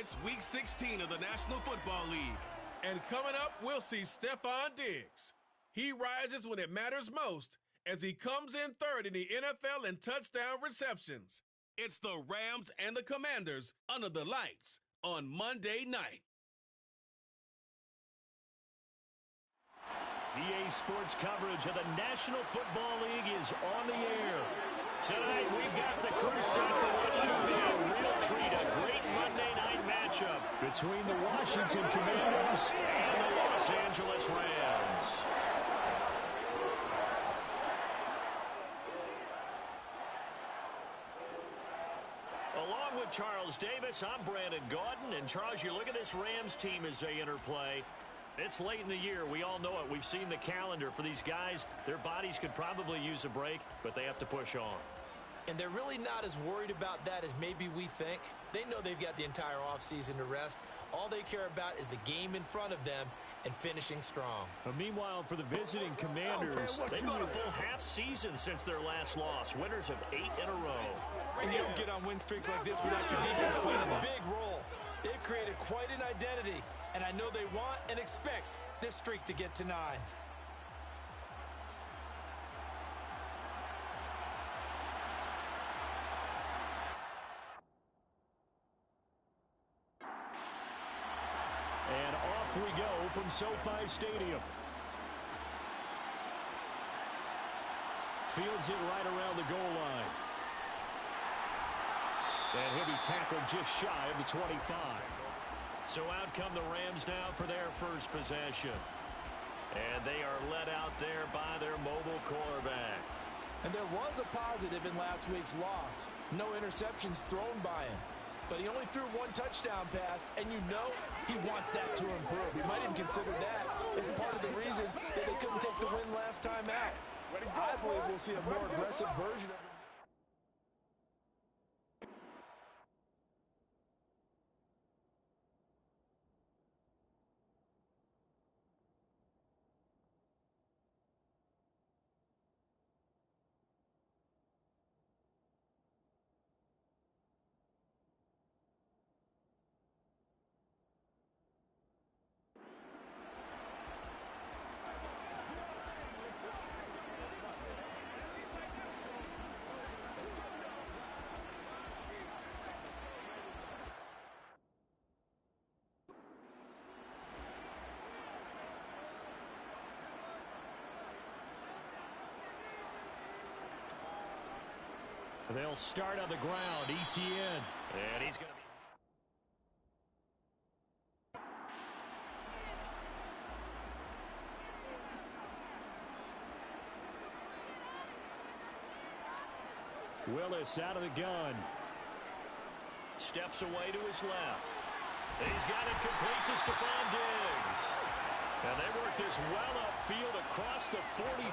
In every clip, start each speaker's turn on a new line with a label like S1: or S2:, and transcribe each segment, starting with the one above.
S1: It's Week 16 of the National Football League. And coming up, we'll see Stefon Diggs. He rises when it matters most as he comes in third in the NFL in touchdown receptions. It's the Rams and the Commanders under the lights on Monday night.
S2: EA Sports coverage of the National Football League is on the air. Tonight, we've got the crew set for what should be a real treat, a great Monday night matchup between the Washington Commanders and the Los Angeles Rams. Along with Charles Davis, I'm Brandon Gaudin. And Charles, you look at this Rams team as they interplay. It's late in the year. We all know it. We've seen the calendar for these guys. Their bodies could probably use a break, but they have to push on.
S3: And they're really not as worried about that as maybe we think. They know they've got the entire offseason to rest. All they care about is the game in front of them and finishing strong.
S2: But meanwhile, for the visiting Commanders, they've gone a full half season since their last loss. Winners of 8 in a row.
S3: And you don't get on win streaks like this without your defense playing a big role. They've created quite an identity, and I know they want and expect this streak to get to 9.
S2: And off we go from SoFi Stadium. Fields it right around the goal line. And he'll be tackled just shy of the 25. So out come the Rams now for their first possession. And they are led out there by their mobile quarterback.
S4: And there was a positive in last week's loss. No interceptions thrown by him. But he only threw 1 touchdown pass, and you know he wants that to improve. He might even consider that as part of the reason that they couldn't take the win last time out. I believe we'll see a more aggressive version of him.
S2: They'll start on the ground. ETN. And he's going to be... Willis out of the gun. Steps away to his left. He's got it complete to Stefon Diggs. And they work this well upfield across the 45.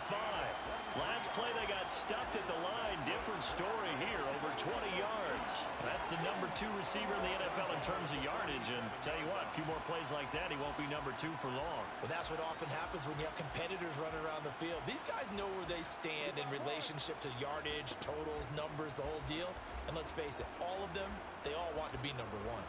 S2: Last play they got stuffed at the line. Different story here, over 20 yards. That's the number 2 receiver in the NFL in terms of yardage. And tell you what, a few more plays like that, he won't be number 2 for long.
S3: Well, that's what often happens when you have competitors running around the field. These guys know where they stand in relationship to yardage, totals, numbers, the whole deal. And let's face it, all of them, they all want to be number 1.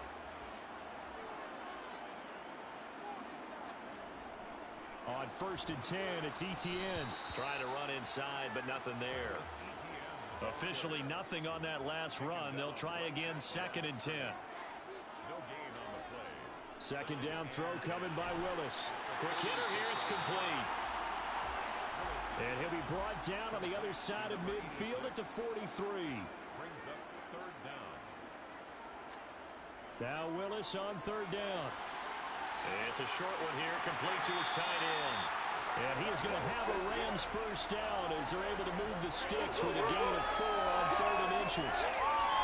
S2: On 1st and 10, it's ETN. Trying to run inside, but nothing there. Officially nothing on that last run. They'll try again 2nd and 10. Second down throw coming by Willis. Quick hitter here, it's complete. And he'll be brought down on the other side of midfield at the 43.
S5: Brings up 3rd down.
S2: Now Willis on 3rd down.
S6: It's a short one here, complete to his tight end.
S2: And he is going to have a Rams first down as they're able to move the sticks with a gain of 4 on 3rd and inches.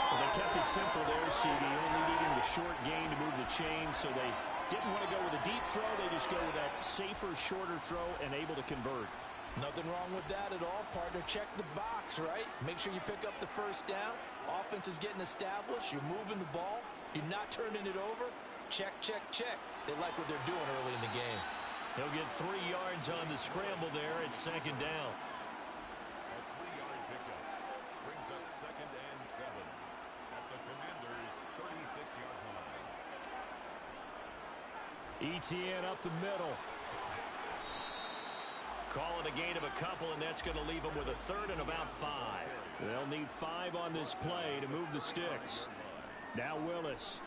S2: Well, they kept it simple there, CD, only needing the short gain to move the chain, so they didn't want to go with a deep throw. They just go with that safer, shorter throw and able to convert.
S4: Nothing wrong with that at all, partner. Check the box, right? Make sure you pick up the first down. Offense is getting established. You're moving the ball. You're not turning it over. Check, check, check. They like what they're doing early in the game.
S2: He'll get 3 yards on the scramble there at 2nd down.
S5: A 3-yard pickup brings up 2nd and 7 at the Commanders' 36-yard line.
S2: ETN up the middle. Call it a gain of a couple, and that's going to leave them with a third and about 5. They'll need 5 on this play to move the sticks. Now Willis.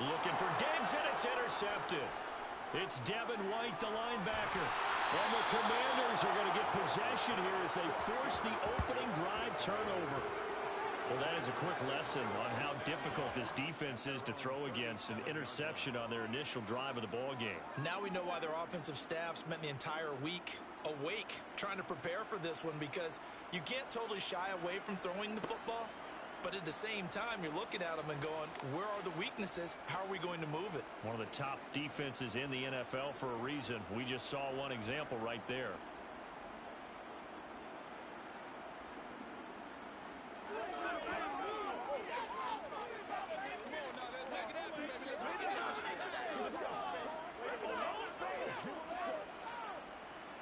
S2: Looking for Diggs, and it's intercepted. It's Devin White, the linebacker. And the Commanders are going to get possession here as they force the opening drive turnover. Well, that is a quick lesson on how difficult this defense is to throw against an interception on their initial drive of the ball game.
S3: Now we know why their offensive staff spent the entire week awake trying to prepare for this one, because you can't totally shy away from throwing the football. But at the same time, you're looking at them and going, where are the weaknesses? How are we going to move it?
S2: One of the top defenses in the NFL for a reason. We just saw one example right there.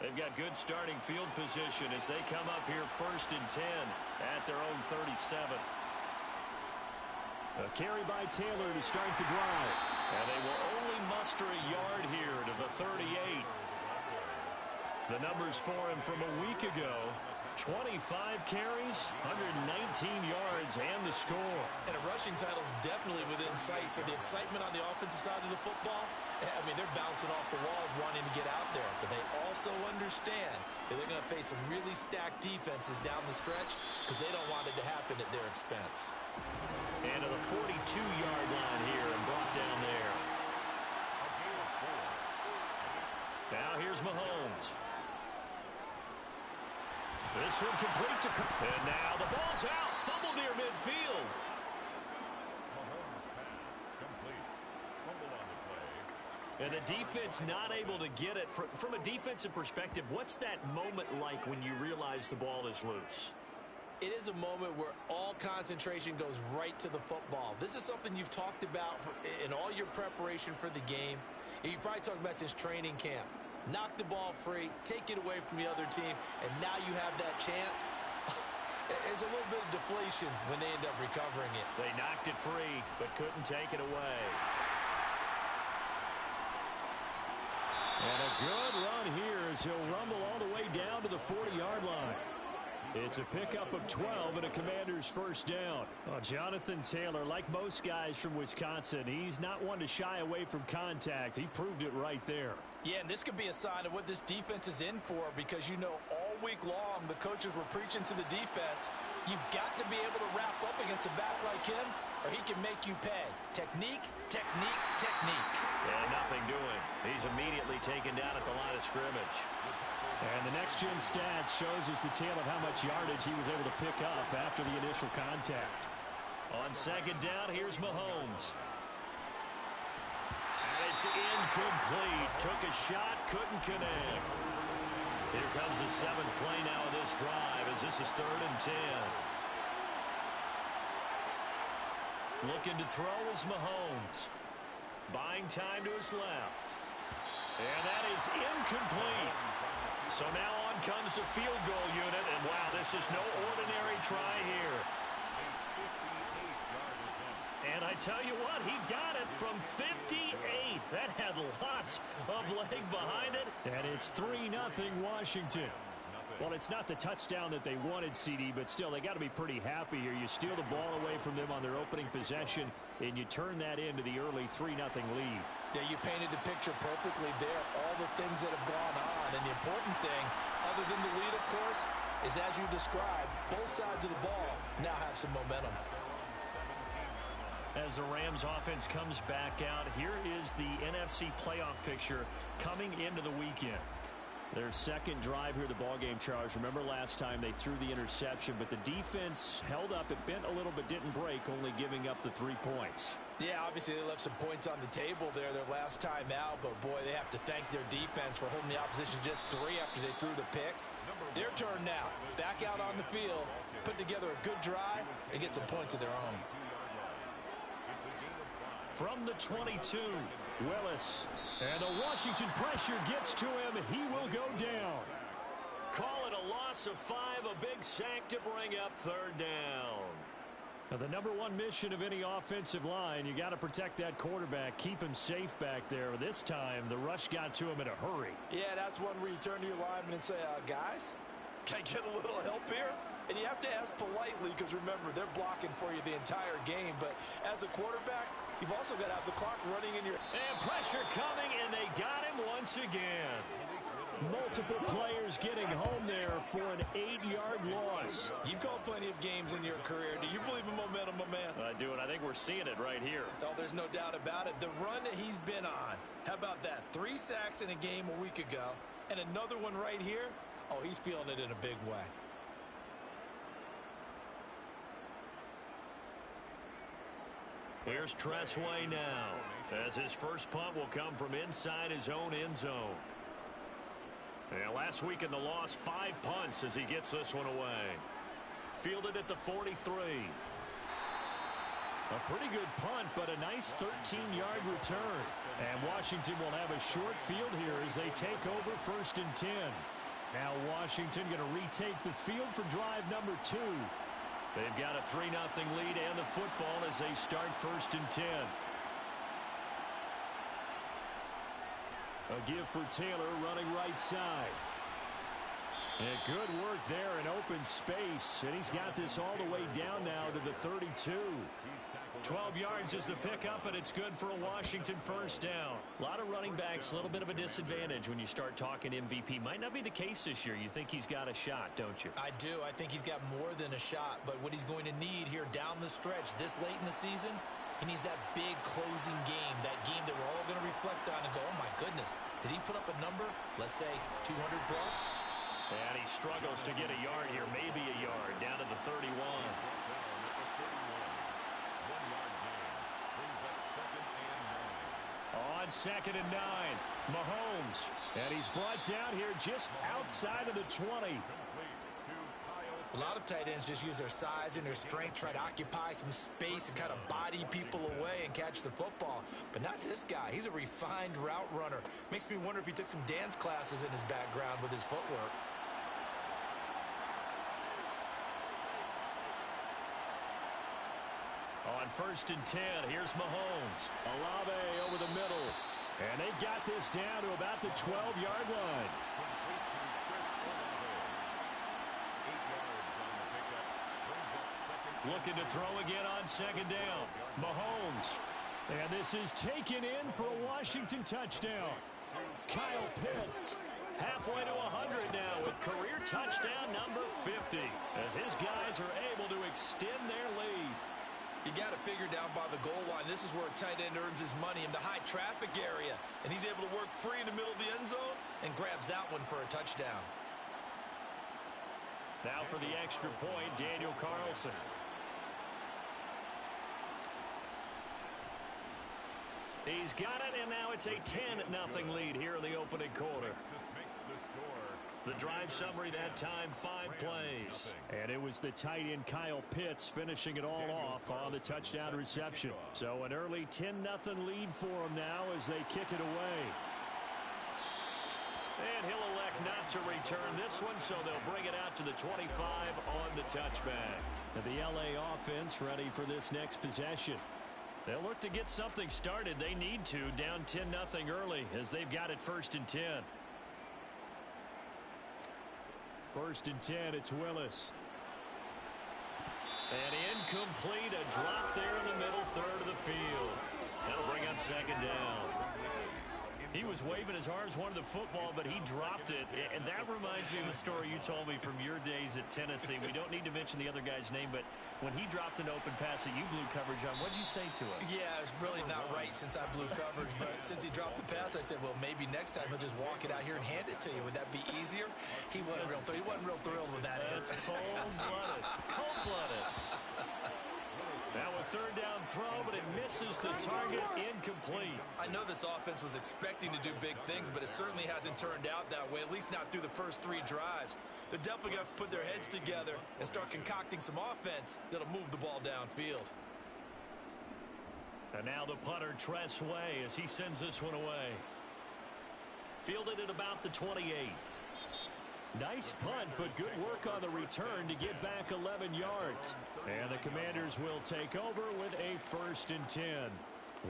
S2: They've got good starting field position as they come up here 1st and 10 at their own 37. A carry by Taylor to start the drive. And they will only muster a yard here to the 38. The numbers for him from a week ago: 25 carries, 119 yards, and the score.
S3: And a rushing title is definitely within sight. So the excitement on the offensive side of the football, I mean, they're bouncing off the walls wanting to get out there. But they also understand that they're going to face some really stacked defenses down the stretch, because they don't want it to happen at their expense.
S2: And to the 42-yard line here and brought down there. Now here's Mahomes. This one complete to... And now the ball's out. Fumble near midfield.
S5: Mahomes pass complete. Fumble on the play.
S2: And the defense not able to get it. From a defensive perspective, what's that moment like when you realize the ball is loose?
S3: It is a moment where all concentration goes right to the football. This is something you've talked about in all your preparation for the game. You probably talked about since training camp. Knock the ball free, take it away from the other team, and now you have that chance. There's a little bit of deflation when they end up recovering it.
S2: They knocked it free, but couldn't take it away. And a good run here as he'll rumble all the way down to the 40-yard line. It's a pickup of 12 and a Commander's first down. Oh, Jonathan Taylor, like most guys from Wisconsin, he's not one to shy away from contact. He proved it right there.
S4: Yeah, and this could be a sign of what this defense is in for, because you know all week long the coaches were preaching to the defense, you've got to be able to wrap up against a back like him, or he can make you pay. Technique, technique, technique.
S2: And nothing doing. He's immediately taken down at the line of scrimmage. And the next-gen stats shows us the tale of how much yardage he was able to pick up after the initial contact. On second down, here's Mahomes. And it's incomplete. Took a shot, couldn't connect. Here comes the 7th play now of this drive as this is 3rd and 10. Looking to throw is Mahomes. Buying time to his left. And that is incomplete. So now on comes the field goal unit, and wow, this is no ordinary try here. And I tell you what, he got it from 58. That had lots of leg behind it, and it's 3-0 Washington. Well, it's not the touchdown that they wanted, CD, but still, they got to be pretty happy here. You steal the ball away from them on their opening possession, and you turn that into the early 3-0 lead.
S4: Yeah, you painted the picture perfectly there. All the things that have gone on, and the important thing, other than the lead, of course, is as you described, both sides of the ball now have some momentum.
S2: As the Rams offense comes back out, here is the NFC playoff picture coming into the weekend. Their second drive here, the ballgame, Charles. Remember last time they threw the interception, but the defense held up. It bent a little but didn't break, only giving up the 3 points.
S4: Yeah, obviously they left some points on the table there their last time out, but boy, they have to thank their defense for holding the opposition just 3 after they threw the pick. Their turn now. Back out on the field, put together a good drive, and get some points of their own.
S2: From the 22, Willis. And the Washington pressure gets to him. He will go down. Call it a loss of 5, a big sack to bring up 3rd down. Now, the number one mission of any offensive line, you got to protect that quarterback, keep him safe back there. This time, the rush got to him in a hurry.
S4: Yeah, that's one where you turn to your lineman and say, guys, can I get a little help here? And you have to ask politely because, remember, they're blocking for you the entire game. But as a quarterback, you've also got to have the clock running in your...
S2: And pressure coming, and they got him once again. Multiple players getting home there for an 8-yard loss.
S3: You've called plenty of games in your career. Do you believe in momentum, my man?
S6: I do, and I think we're seeing it right here.
S3: Oh, there's no doubt about it. The run that he's been on. How about that? 3 sacks in a game a week ago, and another one right here. Oh, he's feeling it in a big way.
S2: Here's Tressway now, as his first punt will come from inside his own end zone. And last week in the loss, 5 punts as he gets this one away. Fielded at the 43. A pretty good punt, but a nice 13-yard return. And Washington will have a short field here as they take over 1st and 10. Now Washington going to retake the field for drive number 2. They've got a 3-0 lead and the football as they start 1st and 10. A give for Taylor running right side. And good work there in open space. And he's got this all the way down now to the 32. 12 yards is the pickup, and it's good for a Washington first down.
S6: A lot of running backs, a little bit of a disadvantage when you start talking MVP. Might not be the case this year. You think he's got a shot, don't you?
S3: I do. I think he's got more than a shot. But what he's going to need here down the stretch this late in the season, he needs that big closing game, that game that we're all going to reflect on and go, oh, my goodness, did he put up a number, let's say 200 plus?
S6: And he struggles to get a yard here, maybe a yard, down to the 31.
S2: On 2nd and 9, Mahomes. And he's brought down here just outside of the 20.
S3: A lot of tight ends just use their size and their strength, try to occupy some space and kind of body people away and catch the football. But not this guy. He's a refined route runner. Makes me wonder if he took some dance classes in his background with his footwork.
S2: On 1st and 10, here's Mahomes. Olave over the middle. And they've got this down to about the 12-yard line. Looking to throw again on 2nd down. Mahomes. And this is taken in for a Washington touchdown. Kyle Pitts. Halfway to 100 now with career touchdown number 50. As his guys are able to extend their lead.
S3: You got to figure down by the goal line. This is where a tight end earns his money in the high traffic area. And he's able to work free in the middle of the end zone and grabs that one for a touchdown.
S2: Now for the extra point, Daniel Carlson. He's got it, and now it's a 10-0 lead here in the opening quarter. The drive summary that time, 5 plays. And it was the tight end Kyle Pitts finishing it all off on the touchdown reception. So an early 10-0 lead for him now as they kick it away. And he'll elect not to return this one, so they'll bring it out to the 25 on the touchback. And the LA offense ready for this next possession. They'll look to get something started. They need to, down 10-0 early as they've got it 1st and 10. 1st and 10, it's Willis. And incomplete, a drop there in the middle third of the field. That'll bring up 2nd down. He was waving his arms, wanted the football, but he dropped it. And that reminds me of the story you told me from your days at Tennessee. We don't need to mention the other guy's name, but when he dropped an open pass that you blew coverage on, what did you say to him?
S3: Yeah, it's really not right since I blew coverage, but since he dropped the pass, I said, well, maybe next time he'll just walk it out here and hand it to you. Would that be easier? He wasn't real thrilled with that answer.
S2: Cold-blooded. Cold-blooded. Now a 3rd down throw, but it misses the target, incomplete.
S3: I know this offense was expecting to do big things, but it certainly hasn't turned out that way, at least not through the first 3 drives. They're definitely going to put their heads together and start concocting some offense that'll move the ball downfield.
S2: And now the punter, Tressway, as he sends this one away. Fielded at about the 28.
S6: Nice punt, but good work on the return to get back 11 yards. And the Commanders will take over with a 1st and 10.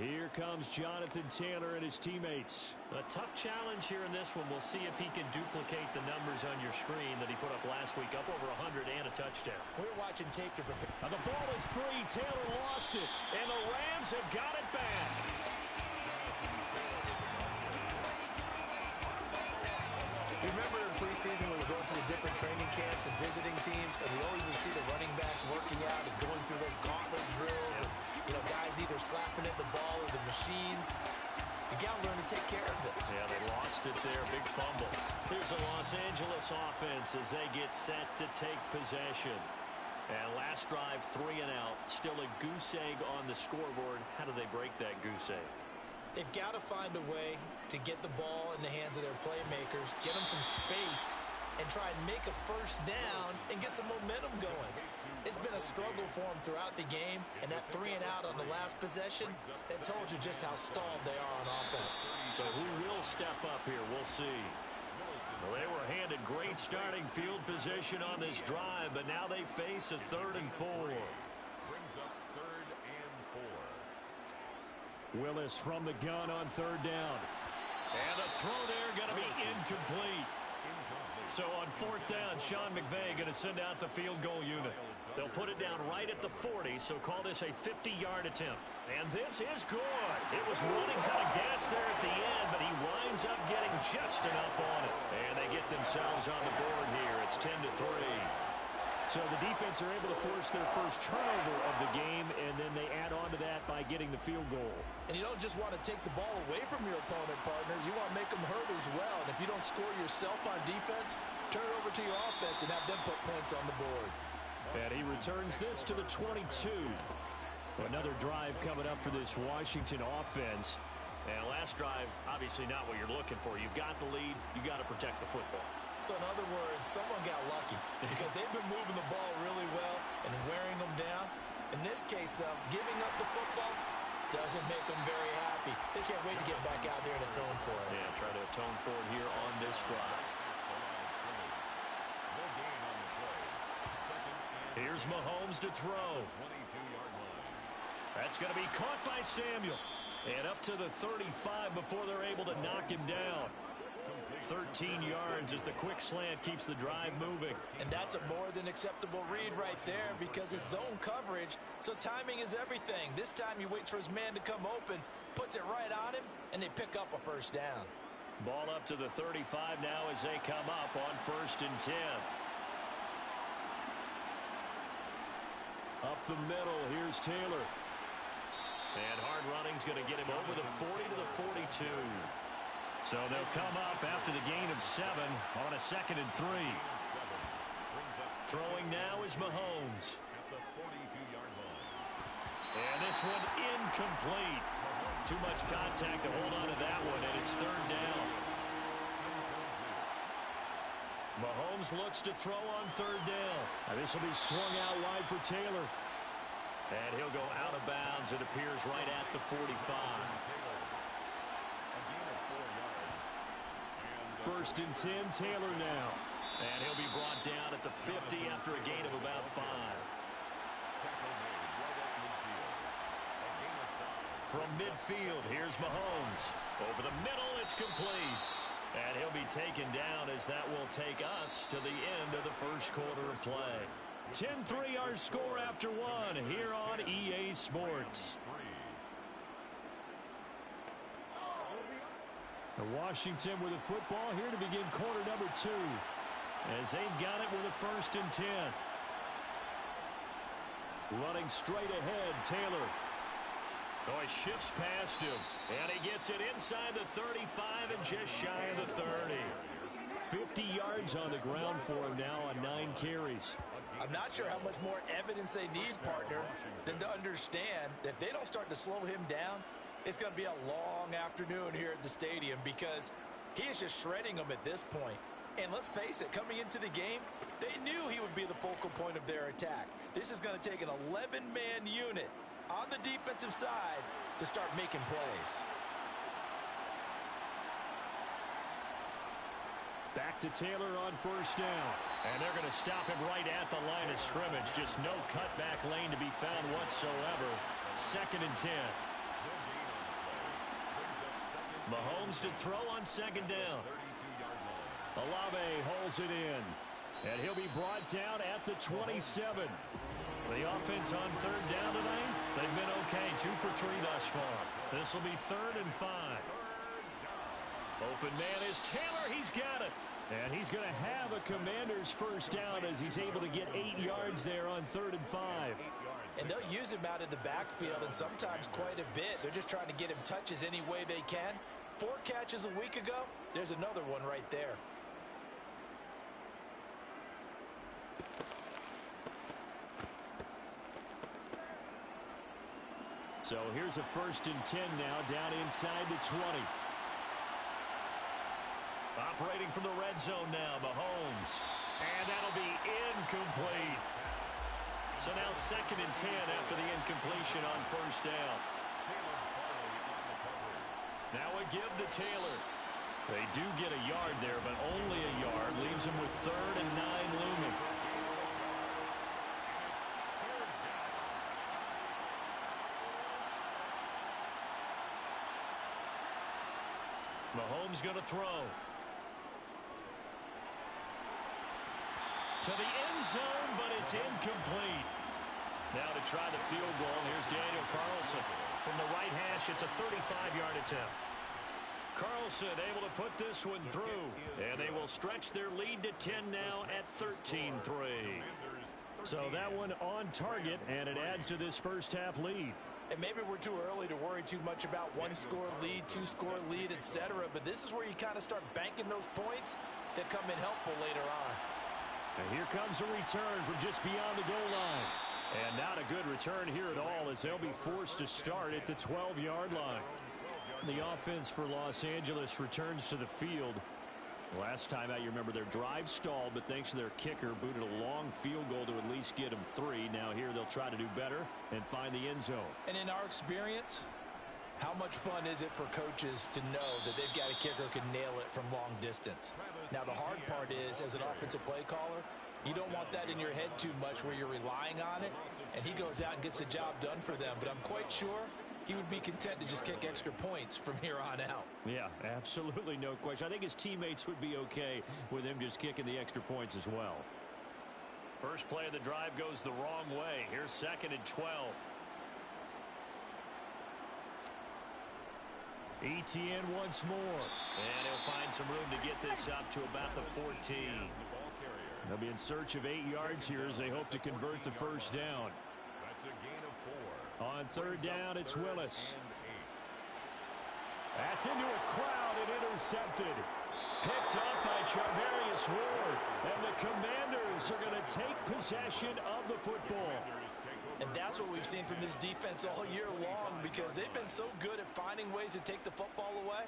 S6: Here comes Jonathan Taylor and his teammates.
S2: A tough challenge here in this one. We'll see if he can duplicate the numbers on your screen that he put up last week, up over 100 and a touchdown.
S3: We're watching tape to prepare.
S6: Now the ball is free. Taylor lost it, and the Rams have got it back.
S3: Remember in preseason when we go to the different training camps and visiting teams, and we always would see the running backs working out and going through those gauntlet drills, and guys either slapping at the ball or the machines. You got to learn to take care of it.
S2: Yeah, they lost it there. Big fumble. Here's a Los Angeles offense as they get set to take possession. And last drive, 3 and out. Still a goose egg on the scoreboard. How do they break that goose egg?
S3: They've got to find a way to get the ball in the hands of their playmakers, get them some space, and try and make a first down and get some momentum going. It's been a struggle for them throughout the game, and that 3 and out on the last possession, that told you just how stalled they are on offense.
S2: So who will step up here? We'll see. Well, they were handed great starting field position on this drive, but now they face a 3rd and 4.
S5: Brings up 3rd and 4.
S6: Willis from the gun on 3rd down.
S2: And the throw there going to be incomplete. So on 4th down, Sean McVay going to send out the field goal unit. They'll put it down right at the 40, so call this a 50-yard attempt. And this is good. It was running out of gas there at the end, but he winds up getting just enough on it. And they get themselves on the board here. It's 10-3.
S6: So the defense are able to force their first turnover of the game, and then they add on to that by getting the field goal.
S4: And you don't just want to take the ball away from your opponent, partner. You want to make them hurt as well. And if you don't score yourself on defense, turn it over to your offense and have them put points on the board.
S6: And he returns this to the 22. Another drive coming up for this Washington offense.
S2: And last drive, obviously not what you're looking for. You've got the lead. You got to protect the football.
S3: So in other words, someone got lucky because they've been moving the ball really well and wearing them down. In this case, though, giving up the football doesn't make them very happy. They can't wait to get back out there and atone for it.
S2: Yeah, try to atone for it here on this drive.
S5: No gain on the play. 2nd and
S2: Here's Mahomes to throw.
S5: 22-yard line.
S2: That's going to be caught by Samuel. And up to the 35 before they're able to knock him down. 13 yards as the quick slant keeps the drive moving.
S4: And that's a more than acceptable read right there because it's zone coverage, so timing is everything. This time he waits for his man to come open, puts it right on him, and they pick up a first down.
S2: Ball up to the 35 now as they come up on 1st and 10.
S6: Up the middle, here's Taylor.
S2: And hard running's going to get him over the 40 to the 42. So they'll come up after the gain of 7 on a 2nd and 3. Throwing now is Mahomes.
S5: At the 42-yard line.
S2: And this one incomplete. Too much contact to hold on to that one, and it's 3rd down. Mahomes looks to throw on 3rd down.
S6: Now this will be swung out wide for Taylor.
S2: And he'll go out of bounds. It appears right at the 45.
S6: 1st and 10, Taylor now.
S2: And he'll be brought down at the 50 after a gain of about 5. From midfield, here's Mahomes. Over the middle, it's complete. And he'll be taken down as that will take us to the end of the first quarter of play.
S6: 10-3 our score after 1 here on EA Sports. Washington with the football here to begin quarter number 2. As they've got it with a 1st and 10. Running straight ahead, Taylor.
S2: Oh, he shifts past him. And he gets it inside the 35 and just shy of the 30.
S6: 50 yards on the ground for him now on 9 carries.
S4: I'm not sure how much more evidence they need, partner, than to understand that if they don't start to slow him down, it's going to be a long afternoon here at the stadium because he is just shredding them at this point. And let's face it, coming into the game, they knew he would be the focal point of their attack. This is going to take an 11-man unit on the defensive side to start making plays.
S6: Back to Taylor on first down.
S2: And they're going to stop him right at the line of scrimmage. Just no cutback lane to be found whatsoever. 2nd and 10. Mahomes to throw on 2nd down.
S6: Olave holds it in. And he'll be brought down at the 27.
S2: The offense on 3rd down tonight, they've been okay. 2 for 3 thus far. This will be 3rd and 5. Open man is Taylor. He's got it.
S6: And he's going to have a Commander's first down as he's able to get 8 yards there on 3rd and 5.
S4: And they'll use him out in the backfield, and sometimes quite a bit. They're just trying to get him touches any way they can. 4 catches a week ago. There's another one right there.
S6: So here's a 1st and 10 now down inside the 20.
S2: Operating from the red zone now, Mahomes. And that'll be incomplete. So now 2nd and 10 after the incompletion on 1st down. Now a give to Taylor. They do get a yard there, but only a yard. Leaves him with 3rd and 9 looming. Mahomes going to throw. To the end zone, but it's incomplete. Now to try the field goal, here's Daniel Carlson. From the right hash, it's a 35-yard attempt. Carlson able to put this one through. And they will stretch their lead to 10 now at 13-3. So that one on target, and it adds to this first half lead.
S4: And maybe we're too early to worry too much about 1-score lead, 2-score lead, etc. But this is where you kind of start banking those points that come in helpful later on.
S6: And here comes a return from just beyond the goal line. And not a good return here at all as they'll be forced to start at the 12-yard line. The offense for Los Angeles returns to the field. Last time out, you remember their drive stalled, but thanks to their kicker, booted a long field goal to at least get them 3. Now here they'll try to do better and find the end zone.
S4: And in our experience, how much fun is it for coaches to know that they've got a kicker who can nail it from long distance? Now, the hard part is, as an offensive play caller, you don't want that in your head too much where you're relying on it, and he goes out and gets the job done for them. But I'm quite sure he would be content to just kick extra points from here on out.
S6: Yeah, absolutely no question. I think his teammates would be okay with him just kicking the extra points as well.
S2: First play of the drive goes the wrong way. Here's 2nd and 12.
S6: ETN once more.
S2: And he'll find some room to get this up to about the 14.
S6: They'll be in search of 8 yards here as they hope to convert the first down.
S5: That's a gain of 4.
S6: On 3rd down, it's Willis. That's into a crowd and intercepted. Picked up by Charvarius Ward. And the Commanders are going to take possession of the football.
S4: And that's what we've seen from this defense all year long, because they've been so good at finding ways to take the football away.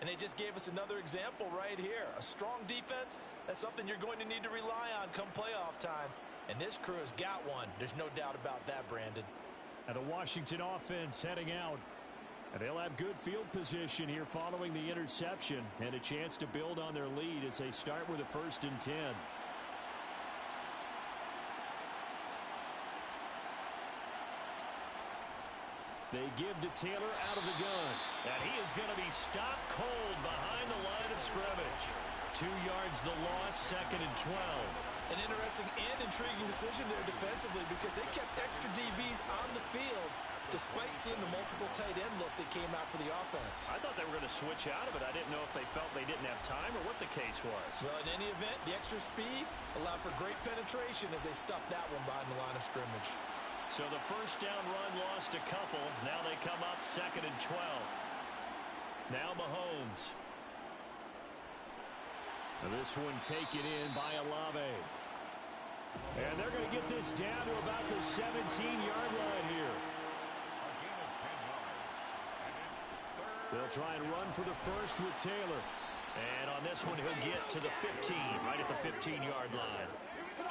S4: And they just gave us another example right here. A strong defense, that's something you're going to need to rely on come playoff time. And this crew has got one. There's no doubt about that, Brandon.
S6: And the Washington offense heading out. And they'll have good field position here following the interception and a chance to build on their lead as they start with a 1st and 10. They give to Taylor out of the gun.
S2: And he is going to be stopped cold behind the line of scrimmage. 2 yards the loss, 2nd and 12.
S4: An interesting and intriguing decision there defensively, because they kept extra DBs on the field despite seeing the multiple tight end look that came out for the offense.
S2: I thought they were going to switch out of it. I didn't know if they felt they didn't have time or what the case was.
S4: Well, in any event, the extra speed allowed for great penetration as they stuffed that one behind the line of scrimmage.
S2: So the first down run lost a couple. Now they come up 2nd and 12. Now Mahomes.
S6: And this one taken in by Olave. And they're going to get this down to about the 17-yard line here.
S5: A gain of 10 yards. And it's 3rd.
S6: They'll try and run for the first with Taylor.
S2: And on this one, he'll get to the 15, right at the 15-yard line.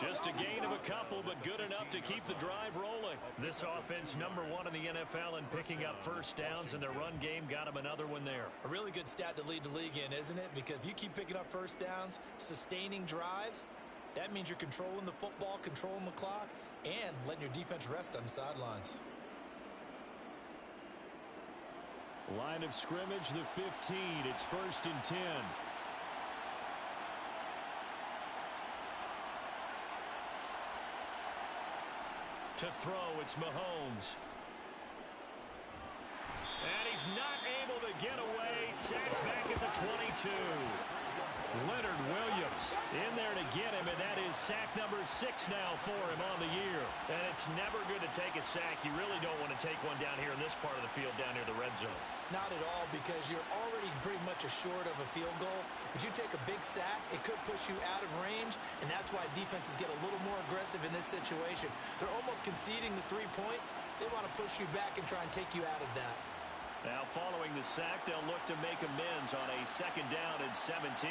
S2: Just a gain of a couple, but good enough to keep the drive rolling. This offense #1 in the NFL in picking up first downs, and their run game got them another one there.
S3: A really good stat to lead the league in, isn't it? Because if you keep picking up first downs, sustaining drives, that means you're controlling the football, controlling the clock, and letting your defense rest on the sidelines.
S6: Line of scrimmage, the 15. It's 1st and 10.
S2: To throw, it's Mahomes. And he's not able to get away. Sacked back at the 22. Leonard Williams in there to get him, and that is sack number 6 now for him on the year. And it's never good to take a sack. You really don't want to take one down here in this part of the field down near the red zone.
S3: Not at all, because you're already pretty much assured of a field goal. But you take a big sack, it could push you out of range, and that's why defenses get a little more aggressive in this situation. They're almost conceding the 3 points. They want to push you back and try and take you out of that.
S2: Now following the sack, they'll look to make amends on a 2nd down and 17.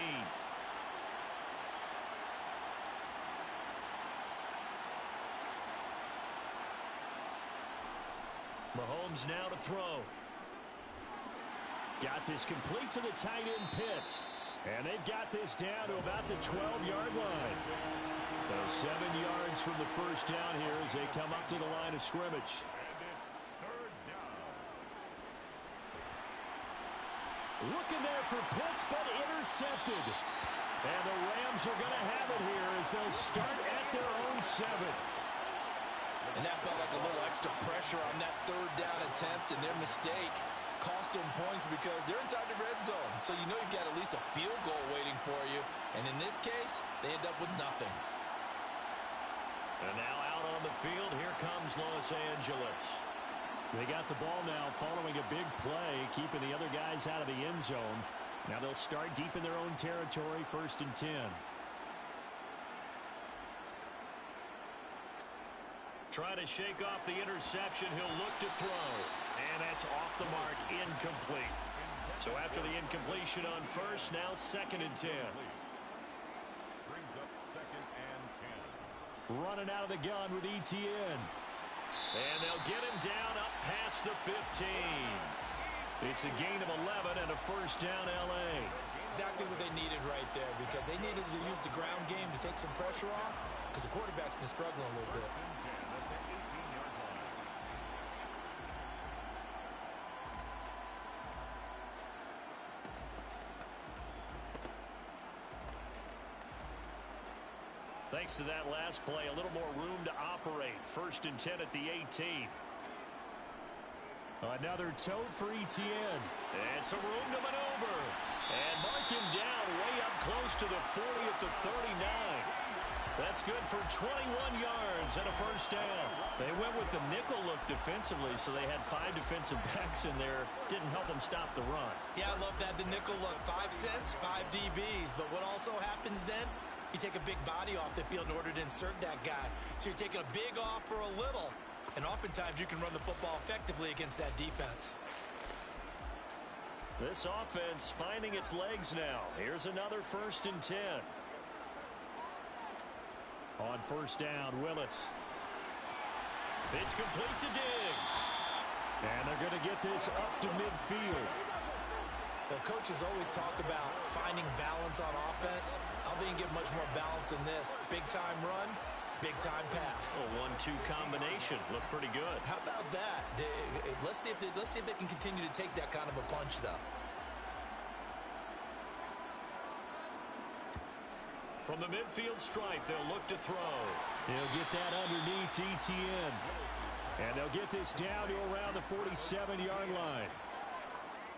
S2: Mahomes now to throw. Got this complete to the tight end Pitts. And they've got this down to about the 12-yard line. So 7 yards from the first down here as they come up to the line of scrimmage. Looking there for Pitts, but intercepted. And the Rams are going to have it here as they'll start at their own 7.
S4: And that felt like a little extra pressure on that 3rd down attempt, and their mistake cost them points because they're inside the red zone. So you know you've got at least a field goal waiting for you. And in this case, they end up with nothing.
S2: And now out on the field, here comes Los Angeles.
S6: They got the ball now following a big play, keeping the other guys out of the end zone. Now they'll start deep in their own territory, 1st and 10.
S2: Trying to shake off the interception, he'll look to throw. And that's off the mark, incomplete. So after the incompletion on first, now 2nd and 10.
S5: Brings up 2nd and 10.
S6: Running out of the gun with ETN.
S2: And they'll get him down up past the 15. It's a gain of 11 and a 1st down L.A.
S3: Exactly what they needed right there, because they needed to use the ground game to take some pressure off, because the quarterback's been struggling a little bit.
S2: Thanks to that last play, a little more room to operate. 1st and 10 at the 18.
S6: Another tote for ETN.
S2: And some room to maneuver. And mark him down way up close to the 40 at the 39. That's good for 21 yards and a 1st down. They went with the nickel look defensively, so they had 5 defensive backs in there. Didn't help them stop the run.
S3: Yeah, I love that. The nickel look, 5 cents, 5 DBs. But what also happens then? You take a big body off the field in order to insert that guy. So you're taking a big off for a little. And oftentimes you can run the football effectively against that defense.
S2: This offense finding its legs now. Here's another 1st and 10.
S6: On 1st down, Willis.
S2: It's complete to Diggs.
S6: And they're going to get this up to midfield.
S3: Well, coaches always talk about finding balance on offense. I don't think you get much more balance than this. Big-time run, big-time pass.
S2: A 1-2 combination. Looked pretty good.
S3: How about that? Let's see if they can continue to take that kind of a punch, though.
S2: From the midfield stripe, they'll look to throw.
S6: He'll get that underneath ETN. And they'll get this down to around the 47-yard line.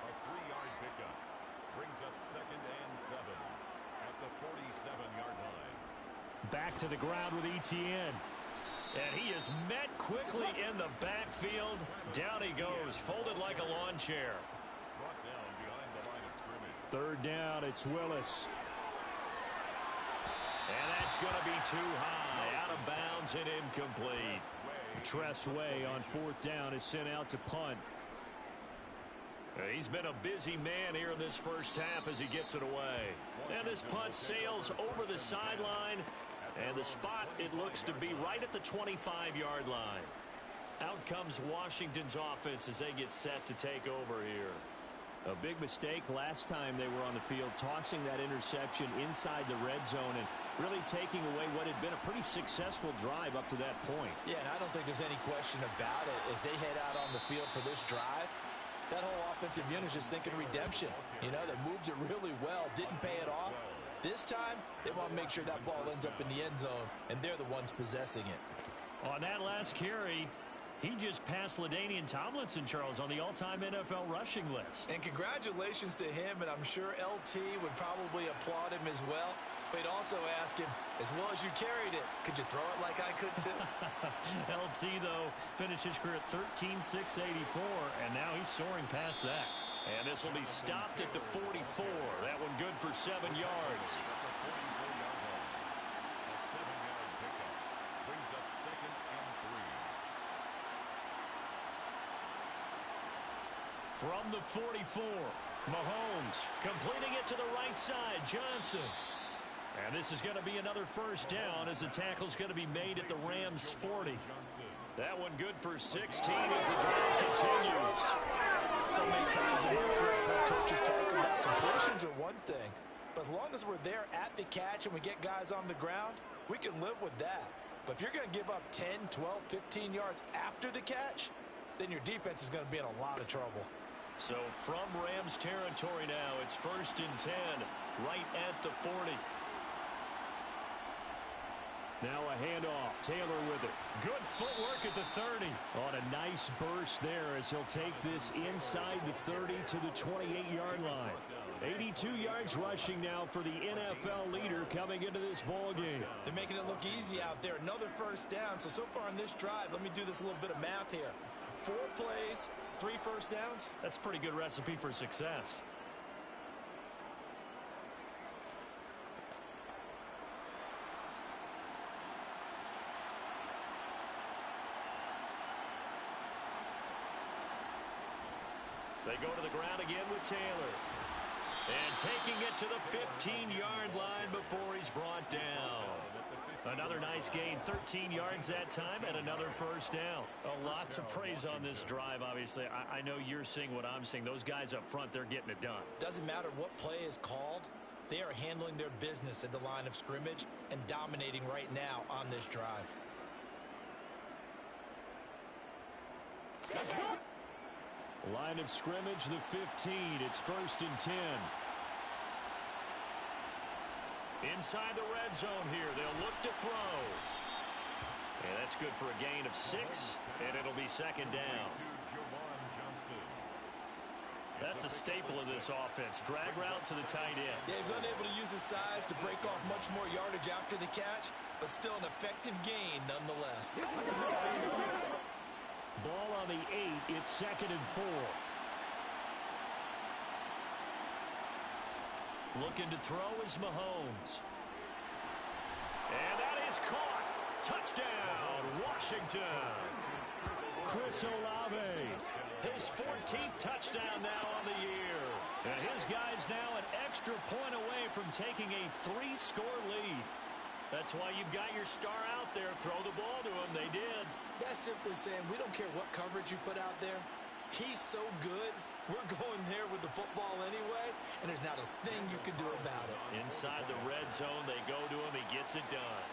S5: A 3-yard pickup brings up 2nd and 7 at the 47-yard line.
S6: Back to the ground with ETN.
S2: And he is met quickly in the backfield. Down he goes, folded like a lawn chair.
S5: Brought down behind the line of scrimmage.
S6: 3rd down, it's Willis.
S2: And that's going to be too high. Out of bounds and incomplete.
S6: Tress Way on 4th down is sent out to punt.
S2: He's been a busy man here in this first half as he gets it away. And this punt sails over the sideline.
S6: And the spot, it looks to be right at the 25-yard line. Out comes Washington's offense as they get set to take over here. A big mistake last time they were on the field, tossing that interception inside the red zone and really taking away what had been a pretty successful drive up to that point.
S4: Yeah, and I don't think there's any question about it. As they head out on the field for this drive, that whole offensive unit is just thinking redemption. You know, they moved it really well, didn't pay it off. This time, they want to make sure that ball ends up in the end zone, and they're the ones possessing it.
S6: On that last carry, he just passed LaDainian Tomlinson, Charles, on the all-time NFL rushing list.
S4: And congratulations to him, and I'm sure LT would probably applaud him as well. But he'd also ask him, as well as you carried it, could you throw it like I could too?
S6: LT, though, finished his career at 13,684, and now he's soaring past that. And this will be stopped at the 44. That one good for 7 yards.
S5: A 7-yard pickup brings up 2nd and 3.
S6: From the 44, Mahomes completing it to the right side, Johnson. And this is going to be another first down as the tackle's going to be made at the Rams' 40. That one good for 16 as the drive continues.
S4: So many times in my career, coaches talk about completions are one thing, but as long as we're there at the catch and we get guys on the ground, we can live with that. But if you're going to give up 10, 12, 15 yards after the catch, then your defense is going to be in a lot of trouble.
S6: So from Rams territory now, it's 1st and 10, right at the 40. Now a handoff. Taylor with it. Good footwork at the 30. On a nice burst there as he'll take this inside the 30 to the 28-yard line. 82 yards rushing now for the NFL leader coming into this ball game.
S4: They're making it look easy out there. Another first down. So far on this drive, let me do this little bit of math here. 4 plays, 3 first downs.
S6: That's a pretty good recipe for success. They go to the ground again with Taylor. And taking it to the 15-yard line before he's brought down. Another nice gain, 13 yards that time, and another first down. A lot to praise on this drive, obviously. I know you're seeing what I'm seeing. Those guys up front, they're getting it done.
S3: Doesn't matter what play is called. They are handling their business at the line of scrimmage and dominating right now on this drive.
S6: Line of scrimmage, the 15. It's 1st and 10. Inside the red zone here. They'll look to throw. And that's good for a gain of 6, and it'll be 2nd down. That's a staple of this offense. Drag route to the tight end.
S3: Yeah, he was unable to use his size to break off much more yardage after the catch, but still an effective gain nonetheless.
S6: Ball on the 8. It's 2nd and 4. Looking to throw is Mahomes. And that is caught. Touchdown, Washington. Chris Olave. His 14th touchdown now on the year. And his guy's now an extra point away from taking a 3-score lead. That's why you've got your star out there. Throw the ball to him. They did.
S3: That's simply saying we don't care what coverage you put out there. He's so good. We're going there with the football anyway, and there's not a thing you can do about it.
S6: Inside the red zone, they go to him. He gets it done.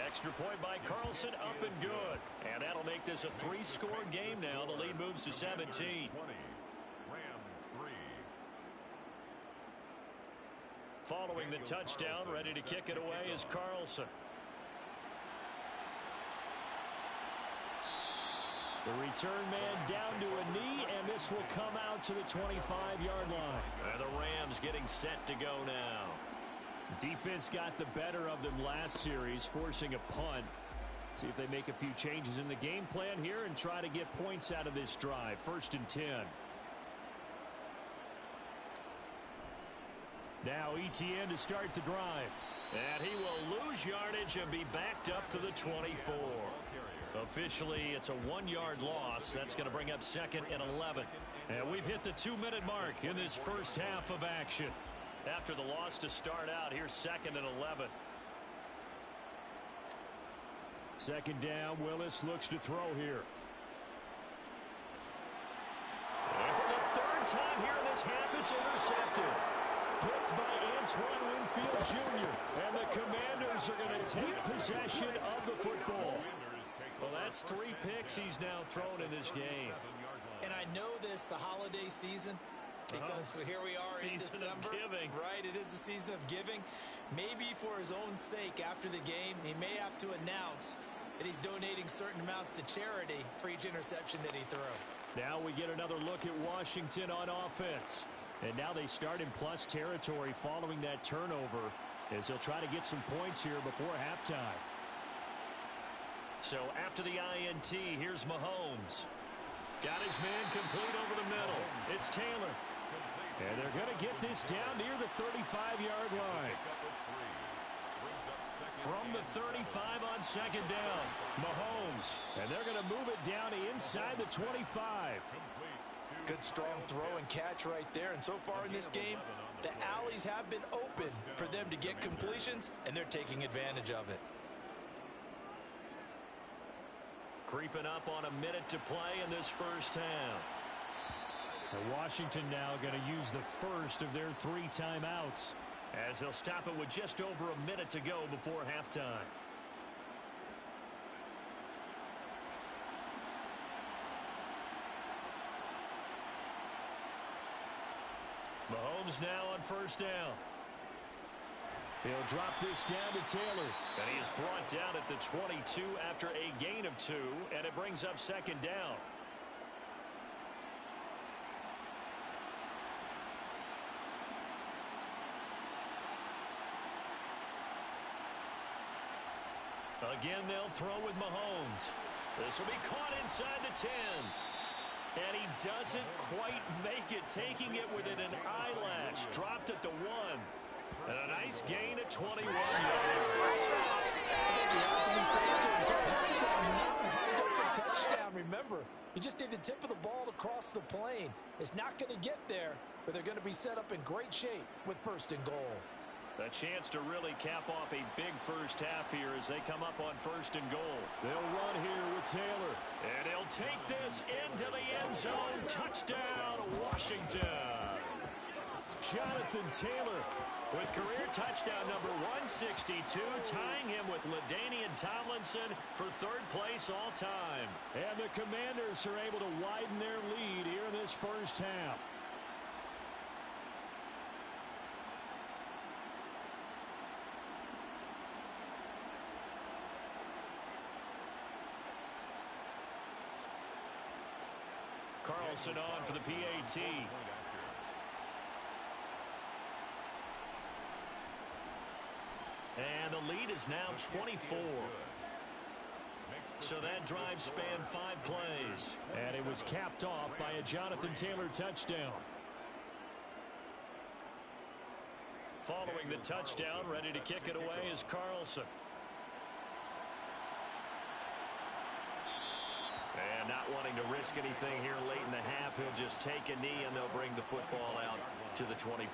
S6: Extra point by Carlson, up and good. And that'll make this a 3-score game now. The lead moves to 17.
S5: Rams 3.
S6: Following the touchdown, ready to kick it away is Carlson. The return man down to a knee, and this will come out to the 25-yard line. And the Rams getting set to go now. Defense got the better of them last series, forcing a punt. See if they make a few changes in the game plan here and try to get points out of this drive. 1st and 10. Now Etienne to start the drive. And he will lose yardage and be backed up to the 24. Officially, it's a 1-yard loss. That's going to bring up 2nd and 11. And we've hit the 2-minute mark in this first half of action.
S2: after the loss to start out. Here's 2nd and 11.
S6: Second down, Willis looks to throw here.
S2: And for the 3rd time here in this half, it's intercepted.
S6: Picked by Antoine Winfield Jr. And the Commanders are going to take possession of the football.
S2: Well, that's 3 picks he's now thrown in this game.
S3: And I know this, the holiday season, because here we are in December.
S2: Season of giving.
S3: Right, it is the season of giving. Maybe for his own sake after the game, he may have to announce that he's donating certain amounts to charity for each interception that he threw.
S6: Now we get another look at Washington on offense. And now they start in plus territory following that turnover as they'll try to get some points here before halftime.
S2: So after the INT, here's Mahomes. Got his man complete over the middle. It's Taylor.
S6: And they're going to get this down near the 35-yard line.
S2: From the 35 on 2nd down, Mahomes.
S6: And they're going to move it down inside the 25.
S4: Good strong throw and catch right there. And so far in this game, the alleys have been open for them to get completions, and they're taking advantage of it.
S2: Creeping up on a minute to play in this first half.
S6: And Washington now going to use the first of their 3 timeouts,
S2: as they'll stop it with just over a minute to go before halftime. Mahomes now on 1st down.
S6: He'll drop this down to Taylor.
S2: And he is brought down at the 22 after a gain of 2, and it brings up 2nd down. Again, they'll throw with Mahomes. This will be caught inside the 10. And he doesn't quite make it, taking it within an eyelash. Dropped at the 1. And a nice gain at 21 yards.
S4: Touchdown. Remember, you just need the tip of the ball to cross the plane. It's not going to get there, but they're going to be set up in great shape with 1st and goal.
S2: A chance to really cap off a big first half here as they come up on 1st and goal.
S6: They'll run here with Taylor.
S2: And he'll take this into the end zone. Touchdown, Washington.
S6: Jonathan Taylor
S2: with career touchdown number 162, tying him with LaDainian Tomlinson for 3rd place all time.
S6: And the Commanders are able to widen their lead here in this first half.
S2: Carlson on for the PAT. And the lead is now 24. So that drive spanned 5 plays.
S6: And it was capped off by a Jonathan Taylor touchdown.
S2: Following the touchdown, ready to kick it away is Carlson. And not wanting to risk anything here late in the half, he'll just take a knee and they'll bring the football out to the 25.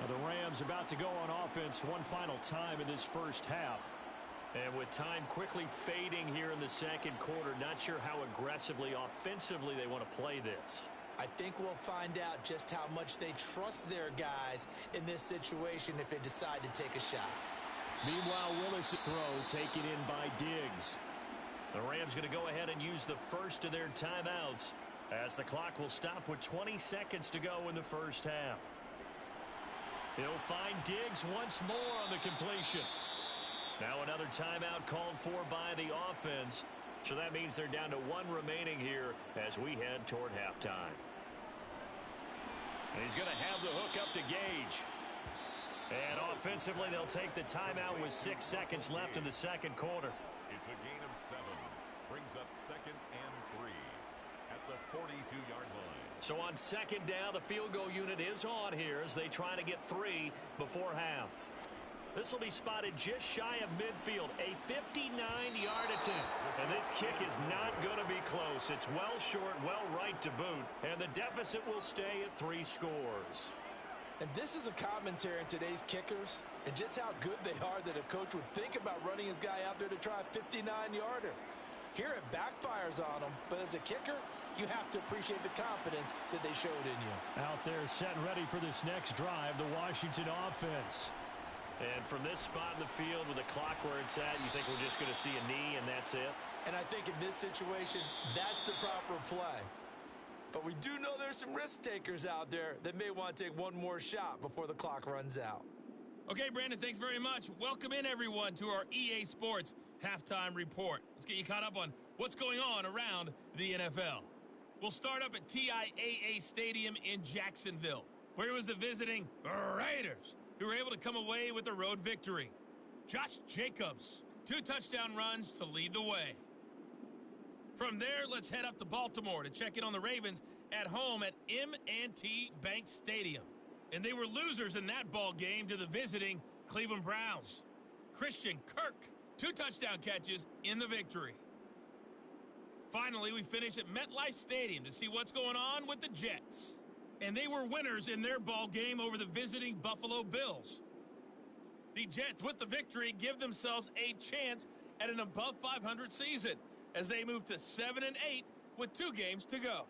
S6: Now the Rams about to go on offense one final time in this first half.
S2: And with time quickly fading here in the 2nd quarter, not sure how aggressively, offensively they want to play this.
S3: I think we'll find out just how much they trust their guys in this situation if they decide to take a shot.
S6: Meanwhile, Willis' throw taken in by Diggs.
S2: The Rams going to go ahead and use the first of their timeouts as the clock will stop with 20 seconds to go in the first half. He'll find Diggs once more on the completion. Now another timeout called for by the offense. So that means they're down to 1 remaining here as we head toward halftime. And he's going to have the hook up to Gage. And offensively, they'll take the timeout with 6 seconds left in the 2nd quarter.
S5: It's a gain of 7. Brings up 2nd and 3 at the 42-yard line.
S2: So on 2nd down, the field goal unit is on here as they try to get 3 before half. This will be spotted just shy of midfield, a 59-yard attempt. And this kick is not going to be close. It's well short, well right to boot, and the deficit will stay at 3 scores.
S4: And this is a commentary on today's kickers and just how good they are that a coach would think about running his guy out there to try a 59-yarder. Here it backfires on him, but as a kicker, you have to appreciate the confidence that they showed in you.
S6: Out there set and ready for this next drive, the Washington offense.
S2: And from this spot in the field with the clock where it's at, you think we're just going to see a knee and that's it?
S3: And I think in this situation, that's the proper play. But we do know there's some risk takers out there that may want to take one more shot before the clock runs out.
S7: Okay, Brandon, thanks very much. Welcome in, everyone, to our EA Sports Halftime Report. Let's get you caught up on what's going on around the NFL. We'll start up at TIAA Stadium in Jacksonville, where it was the visiting Raiders who were able to come away with a road victory. Josh Jacobs, 2 touchdown runs to lead the way. From there, let's head up to Baltimore to check in on the Ravens at home at M&T Bank Stadium. And they were losers in that ball game to the visiting Cleveland Browns. Christian Kirk, 2 touchdown catches in the victory. Finally, we finish at MetLife Stadium to see what's going on with the Jets. And they were winners in their ball game over the visiting Buffalo Bills. The Jets, with the victory, give themselves a chance at an above 500 season as they move to 7-8 with 2 games to go.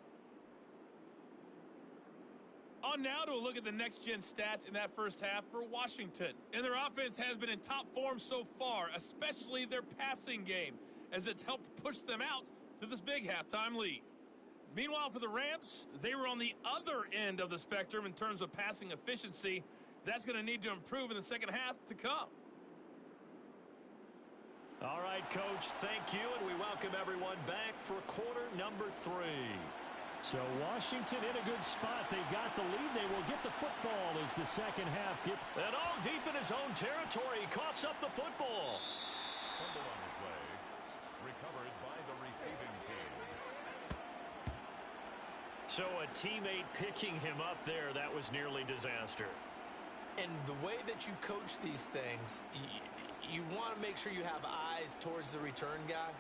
S7: On now to a look at the next-gen stats in that first half for Washington. And their offense has been in top form so far, especially their passing game, as it's helped push them out to this big halftime lead. Meanwhile, for the Rams, they were on the other end of the spectrum in terms of passing efficiency. That's going to need to improve in the second half to come.
S2: All right, Coach, thank you, and we welcome everyone back for quarter number 3.
S6: So Washington in a good spot. They got the lead. They will get the football as the second half gets.
S2: And all deep in his own territory, he coughs up the football.
S5: Fumble on the play. Recovered by the receiving team.
S2: So a teammate picking him up there, that was nearly disaster.
S3: And the way that you coach these things, you want to make sure you have eyes towards the return guy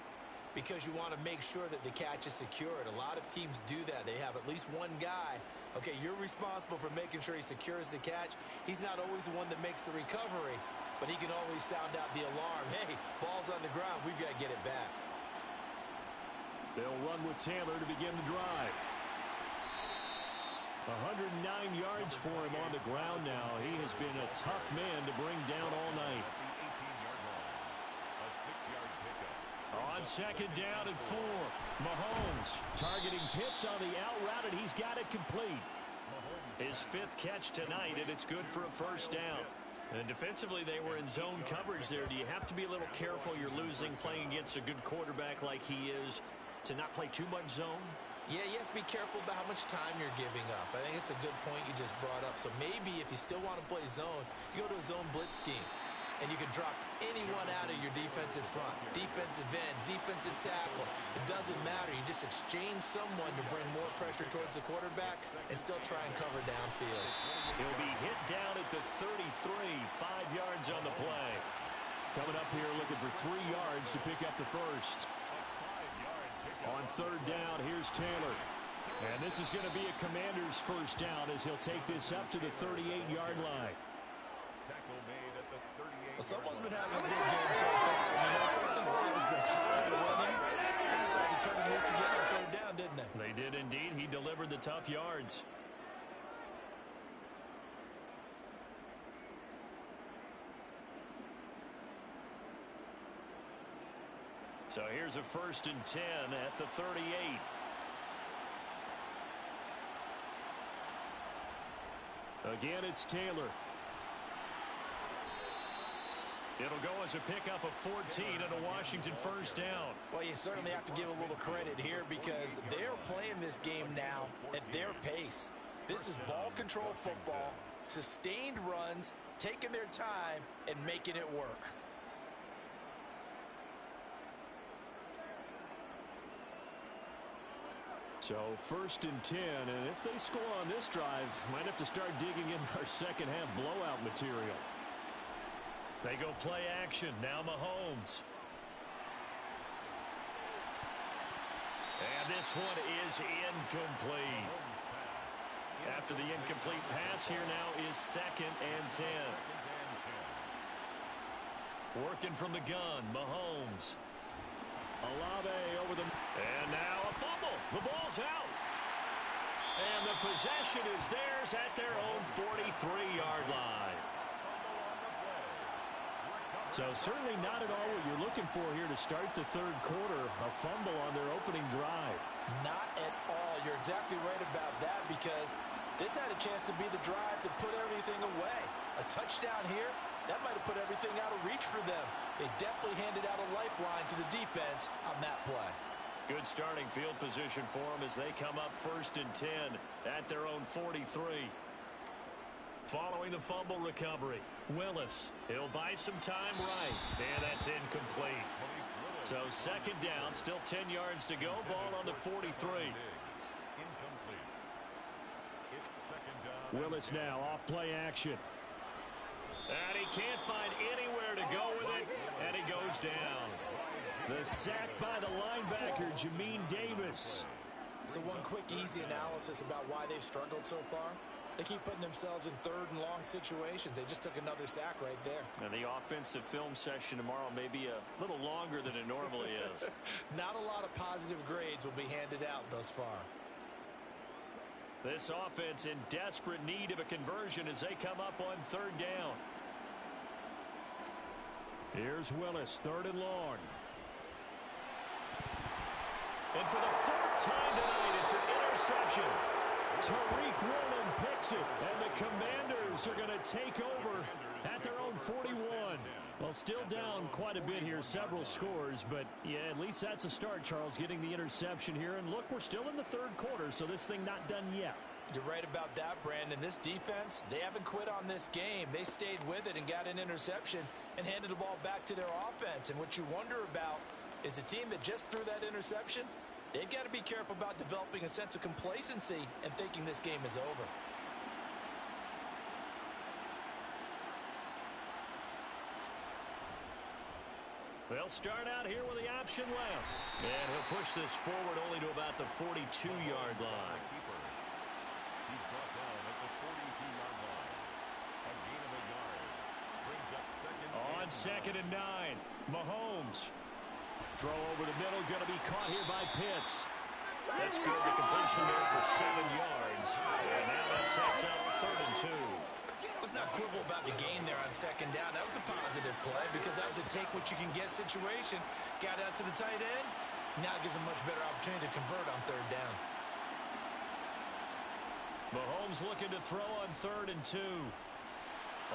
S3: because you want to make sure that the catch is secured. A lot of teams do that. They have at least one guy. Okay, you're responsible for making sure he secures the catch. He's not always the one that makes the recovery, but he can always sound out the alarm. Hey, ball's on the ground. We've got to get it back.
S6: They'll run with Taylor to begin the drive. 109 yards for him on the ground now. He has been a tough man to bring down all night. On second down and 4, Mahomes targeting Pitts on the out route, and he's got it complete.
S2: His 5th catch tonight, and it's good for a first down. And defensively, they were in zone coverage there. Do you have to be a little careful? You're losing playing against a good quarterback like he is to not play too much zone?
S3: Yeah, you have to be careful about how much time you're giving up. I think it's a good point you just brought up. So maybe if you still want to play zone, you go to a zone blitz scheme. And you can drop anyone out of your defensive front. Defensive end, defensive tackle. It doesn't matter. You just exchange someone to bring more pressure towards the quarterback and still try and cover downfield.
S2: He'll be hit down at the 33, 5 yards on the play.
S6: Coming up here looking for 3 yards to pick up the first. On third down, here's Taylor. And this is going to be a Commander's first down as he'll take this up to the 38-yard line.
S3: Well, someone's been having a good game so far. Something has been piling running. They decided to turn him loose again on third down, didn't they?
S2: They did indeed. He delivered the tough yards. So here's a 1st and 10 at the 38.
S6: Again, it's Taylor.
S2: It'll go as a pickup of 14 and a Washington first down.
S3: Well, you certainly have to give a little credit here because they're playing this game now at their pace. This is ball control football, sustained runs, taking their time, and making it work.
S6: So 1st and 10, and if they score on this drive, might have to start digging in our second half blowout material.
S2: They go play action. Now Mahomes. And this one is incomplete. After the incomplete pass, here now is 2nd and 10. Working from the gun, Mahomes. Olave over the... And now a fumble. The ball's out. And the possession is theirs at their own 43-yard line. So certainly not at all what you're looking for here to start the third quarter. A fumble on their opening drive.
S4: Not at all. You're exactly right about that, because this had a chance to be the drive to put everything away. A touchdown here, that might have put everything out of reach for them. They definitely handed out a lifeline to the defense on that play.
S2: Good starting field position for them as they come up 1st and 10 at their own 43. Following the fumble recovery, Willis. He'll buy some time right. And that's incomplete. So 2nd down, still 10 yards to go. Ball on the 43.
S6: Willis now off play action.
S2: And he can't find anywhere to go with it. And he goes down.
S6: The sack by the linebacker, Jamin Davis.
S4: So one quick, easy analysis about why they've struggled so far. They keep putting themselves in 3rd and long situations. They just took another sack right there.
S2: And the offensive film session tomorrow may be a little longer than it normally is.
S4: Not a lot of positive grades will be handed out thus far.
S2: This offense in desperate need of a conversion as they come up on 3rd down.
S6: Here's Willis, 3rd and long.
S2: And for the 4th time tonight, it's an interception.
S6: Tariq Woolen picks it, and the Commanders are going to take over at their own 41. Well, still down quite a bit here, several scores, but yeah, at least that's a start, Charles, getting the interception here. And look, we're still in the 3rd quarter, so this thing not done yet.
S4: You're right about that, Brandon. This defense, they haven't quit on this game. They stayed with it and got an interception and handed the ball back to their offense. And what you wonder about is the team that just threw that interception, they've got to be careful about developing a sense of complacency and thinking this game is over.
S2: They'll start out here with the option left. And he'll push this forward only to about the 42-yard line.
S5: He's brought down at the 42-yard line. A gain of a yard. Brings up 2nd
S6: On 2nd and 9, Mahomes. Throw over the middle, going to be caught here by Pitts.
S2: That's good. The completion there for 7 yards. And now that sets up 3rd and 2.
S4: Let's not quibble about the gain there on 2nd down. That was a positive play because that was a take-what-you-can-get situation. Got out to the tight end. Now it gives them much better opportunity to convert on 3rd down.
S2: Mahomes looking to throw on 3rd and 2.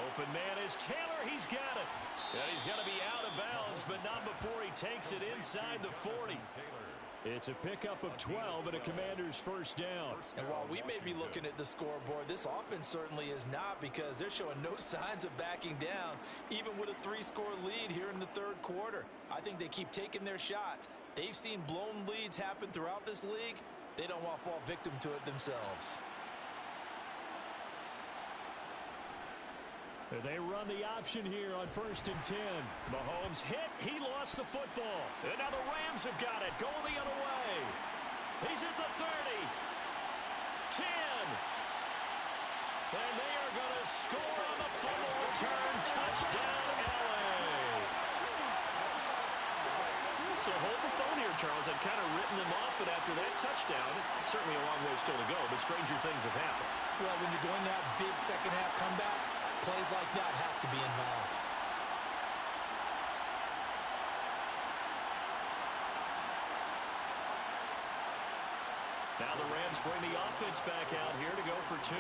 S2: Open man is Taylor. He's got it. And he's going to be out of bounds, but not before he takes it inside the 40.
S6: It's a pickup of 12 and a Commander's 1st down.
S4: And while we may be looking at the scoreboard, this offense certainly is not, because they're showing no signs of backing down, even with a 3-score lead here in the 3rd quarter. I think they keep taking their shots. They've seen blown leads happen throughout this league. They don't want to fall victim to it themselves.
S6: They run the option here on 1st and 10.
S2: Mahomes hit. He lost the football. And now the Rams have got it. Going the other way. He's at the 30. 10. And they are going to score on the fumble return. Touchdown, LA. So hold the phone here, Charles. I'd kind of written them off, but after that touchdown, certainly a long way still to go, but stranger things have happened.
S4: Well, when you're going to have big second-half comebacks, plays like that have to be involved.
S2: Now the Rams bring the offense back out here to go for 2.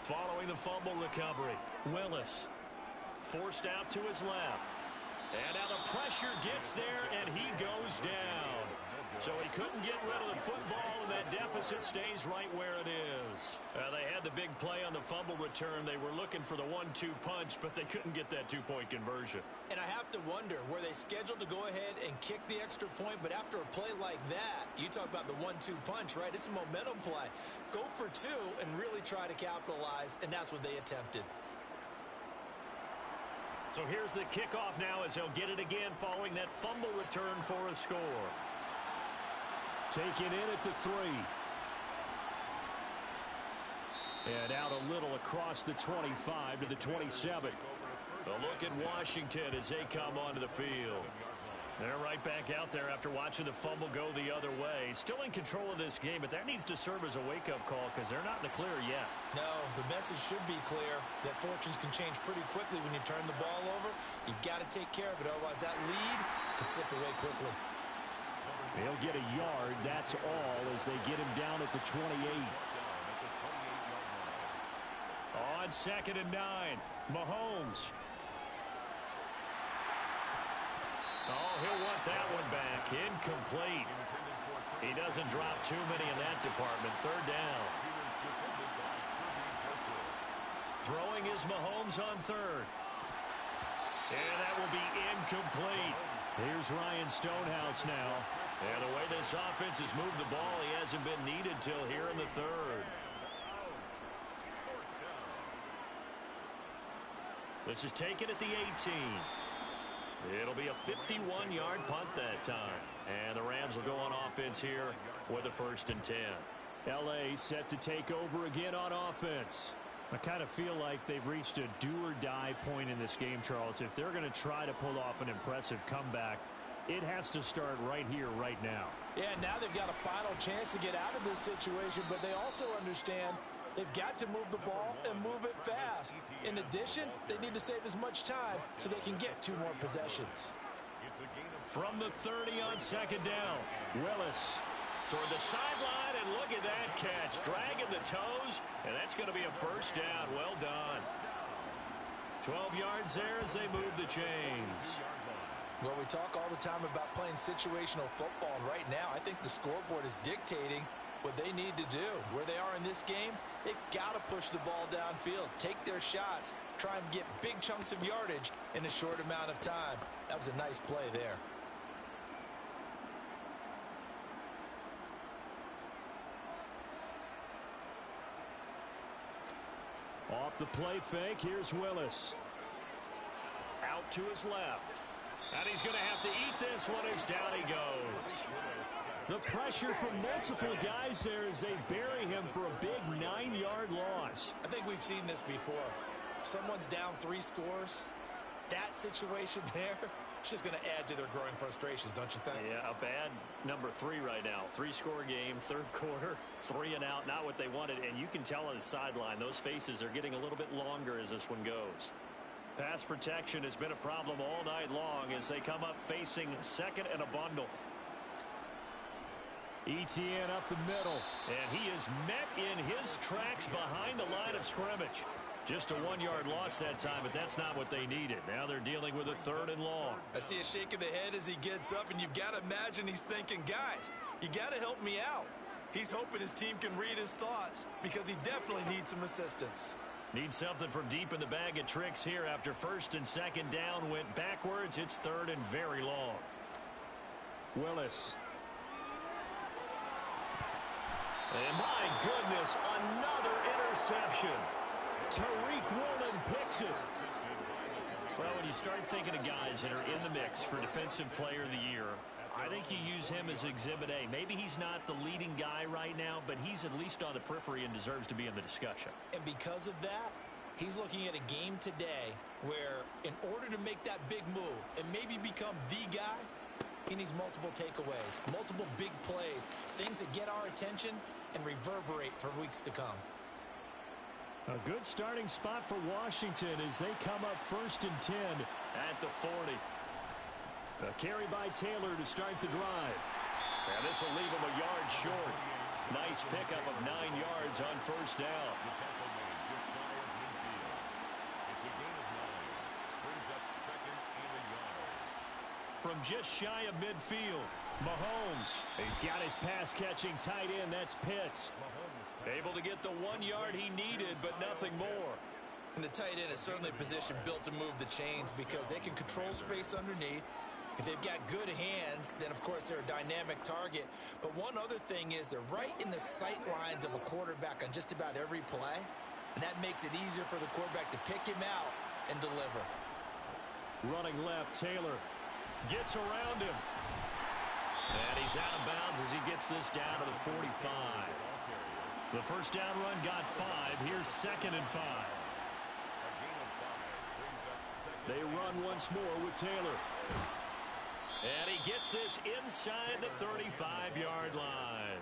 S2: Following the fumble recovery, Willis forced out to his left. And now the pressure gets there, and he goes down. So he couldn't get rid of the football, and that deficit stays right where it is. They had the big play on the fumble return. They were looking for the 1-2 punch, but they couldn't get that 2-point conversion.
S4: And I have to wonder, were they scheduled to go ahead and kick the extra point, but after a play like that, you talk about the 1-2 punch, right? It's a momentum play. Go for 2 and really try to capitalize, and that's what they attempted.
S2: So here's the kickoff now as he'll get it again following that fumble return for a score.
S6: Taken in at the 3. And out a little across the 25 to the 27.
S2: A look at Washington as they come onto the field. They're right back out there after watching the fumble go the other way. Still in control of this game, but that needs to serve as a wake-up call because they're not in the clear yet.
S3: No, the message should be clear that fortunes can change pretty quickly when you turn the ball over. You've got to take care of it, otherwise that lead could slip away quickly.
S6: They'll get a yard, that's all, as they get him down at the 28.
S2: On 2nd and 9, Mahomes. Oh, he'll want that one back. Incomplete. He doesn't drop too many in that department. 3rd down. Throwing is Mahomes on 3rd. And that will be incomplete.
S6: Here's Ryan Stonehouse now.
S2: And the way this offense has moved the ball, he hasn't been needed till here in the 3rd. This is taken at the 18. It'll be a 51-yard punt that time. And the Rams will go on offense here with a 1st and 10.
S6: L.A. set to take over again on offense. I kind of feel like they've reached a do-or-die point in this game, Charles. If they're going to try to pull off an impressive comeback, it has to start right here, right now.
S4: Yeah, now they've got a final chance to get out of this situation, but they also understand they've got to move the ball and move it fast. In addition, they need to save as much time so they can get 2 more possessions.
S2: From the 30 on 2nd down, Willis toward the sideline, and look at that catch. Dragging the toes, and that's going to be a 1st down. Well done. 12 yards there as they move the chains.
S3: Well, we talk all the time about playing situational football, and right now I think the scoreboard is dictating what they need to do. Where they are in this game, they've got to push the ball downfield, take their shots, try and get big chunks of yardage in a short amount of time. That was a nice play there.
S6: Off the play fake, here's Willis.
S2: Out to his left. And he's going to have to eat this one as down he goes.
S6: The pressure from multiple guys there as they bury him for a big 9-yard loss.
S3: I think we've seen this before. Someone's down 3 scores. That situation there, it's just going to add to their growing frustrations, don't you think?
S2: Yeah, a bad number 3 right now. 3-score game, 3rd quarter, 3 and out, not what they wanted. And you can tell on the sideline, those faces are getting a little bit longer as this one goes. Pass protection has been a problem all night long as they come up facing 2nd and a bundle.
S6: ETN up the middle.
S2: And he is met in his tracks behind the line of scrimmage. Just a 1-yard loss that time, but that's not what they needed. Now they're dealing with a 3rd and long.
S3: I see a shake of the head as he gets up, and you've got to imagine he's thinking, guys, you got to help me out. He's hoping his team can read his thoughts because he definitely needs some assistance.
S2: Needs something from deep in the bag of tricks here after 1st and 2nd down went backwards. It's 3rd and very long.
S6: Willis.
S2: And my goodness, another interception.
S6: Tariq Woolen picks it.
S2: Well, when you start thinking of guys that are in the mix for Defensive Player of the Year, I think you use him as Exhibit A. Maybe he's not the leading guy right now, but he's at least on the periphery and deserves to be in the discussion.
S3: And because of that, he's looking at a game today where in order to make that big move and maybe become the guy, he needs multiple takeaways, multiple big plays, things that get our attention and reverberate for weeks to come.
S6: A good starting spot for Washington as they come up 1st and 10
S2: at the 40.
S6: A carry by Taylor to start the drive.
S2: And this will leave him a yard short. Nice pickup of 9 yards on 1st down. From just shy of midfield, Mahomes.
S6: He's got his pass-catching tight end. That's Pitts.
S2: Able to get the 1 yard he needed, but nothing more.
S3: And the tight end is certainly a position built to move the chains because they can control space underneath. If they've got good hands, then of course they're a dynamic target. But one other thing is they're right in the sight lines of a quarterback on just about every play. And that makes it easier for the quarterback to pick him out and deliver.
S6: Running left, Taylor
S2: gets around him. And he's out of bounds as he gets this down to the 45.
S6: The first down run got 5. Here's 2nd and 5. They run once more with Taylor. And he gets this inside the 35-yard line.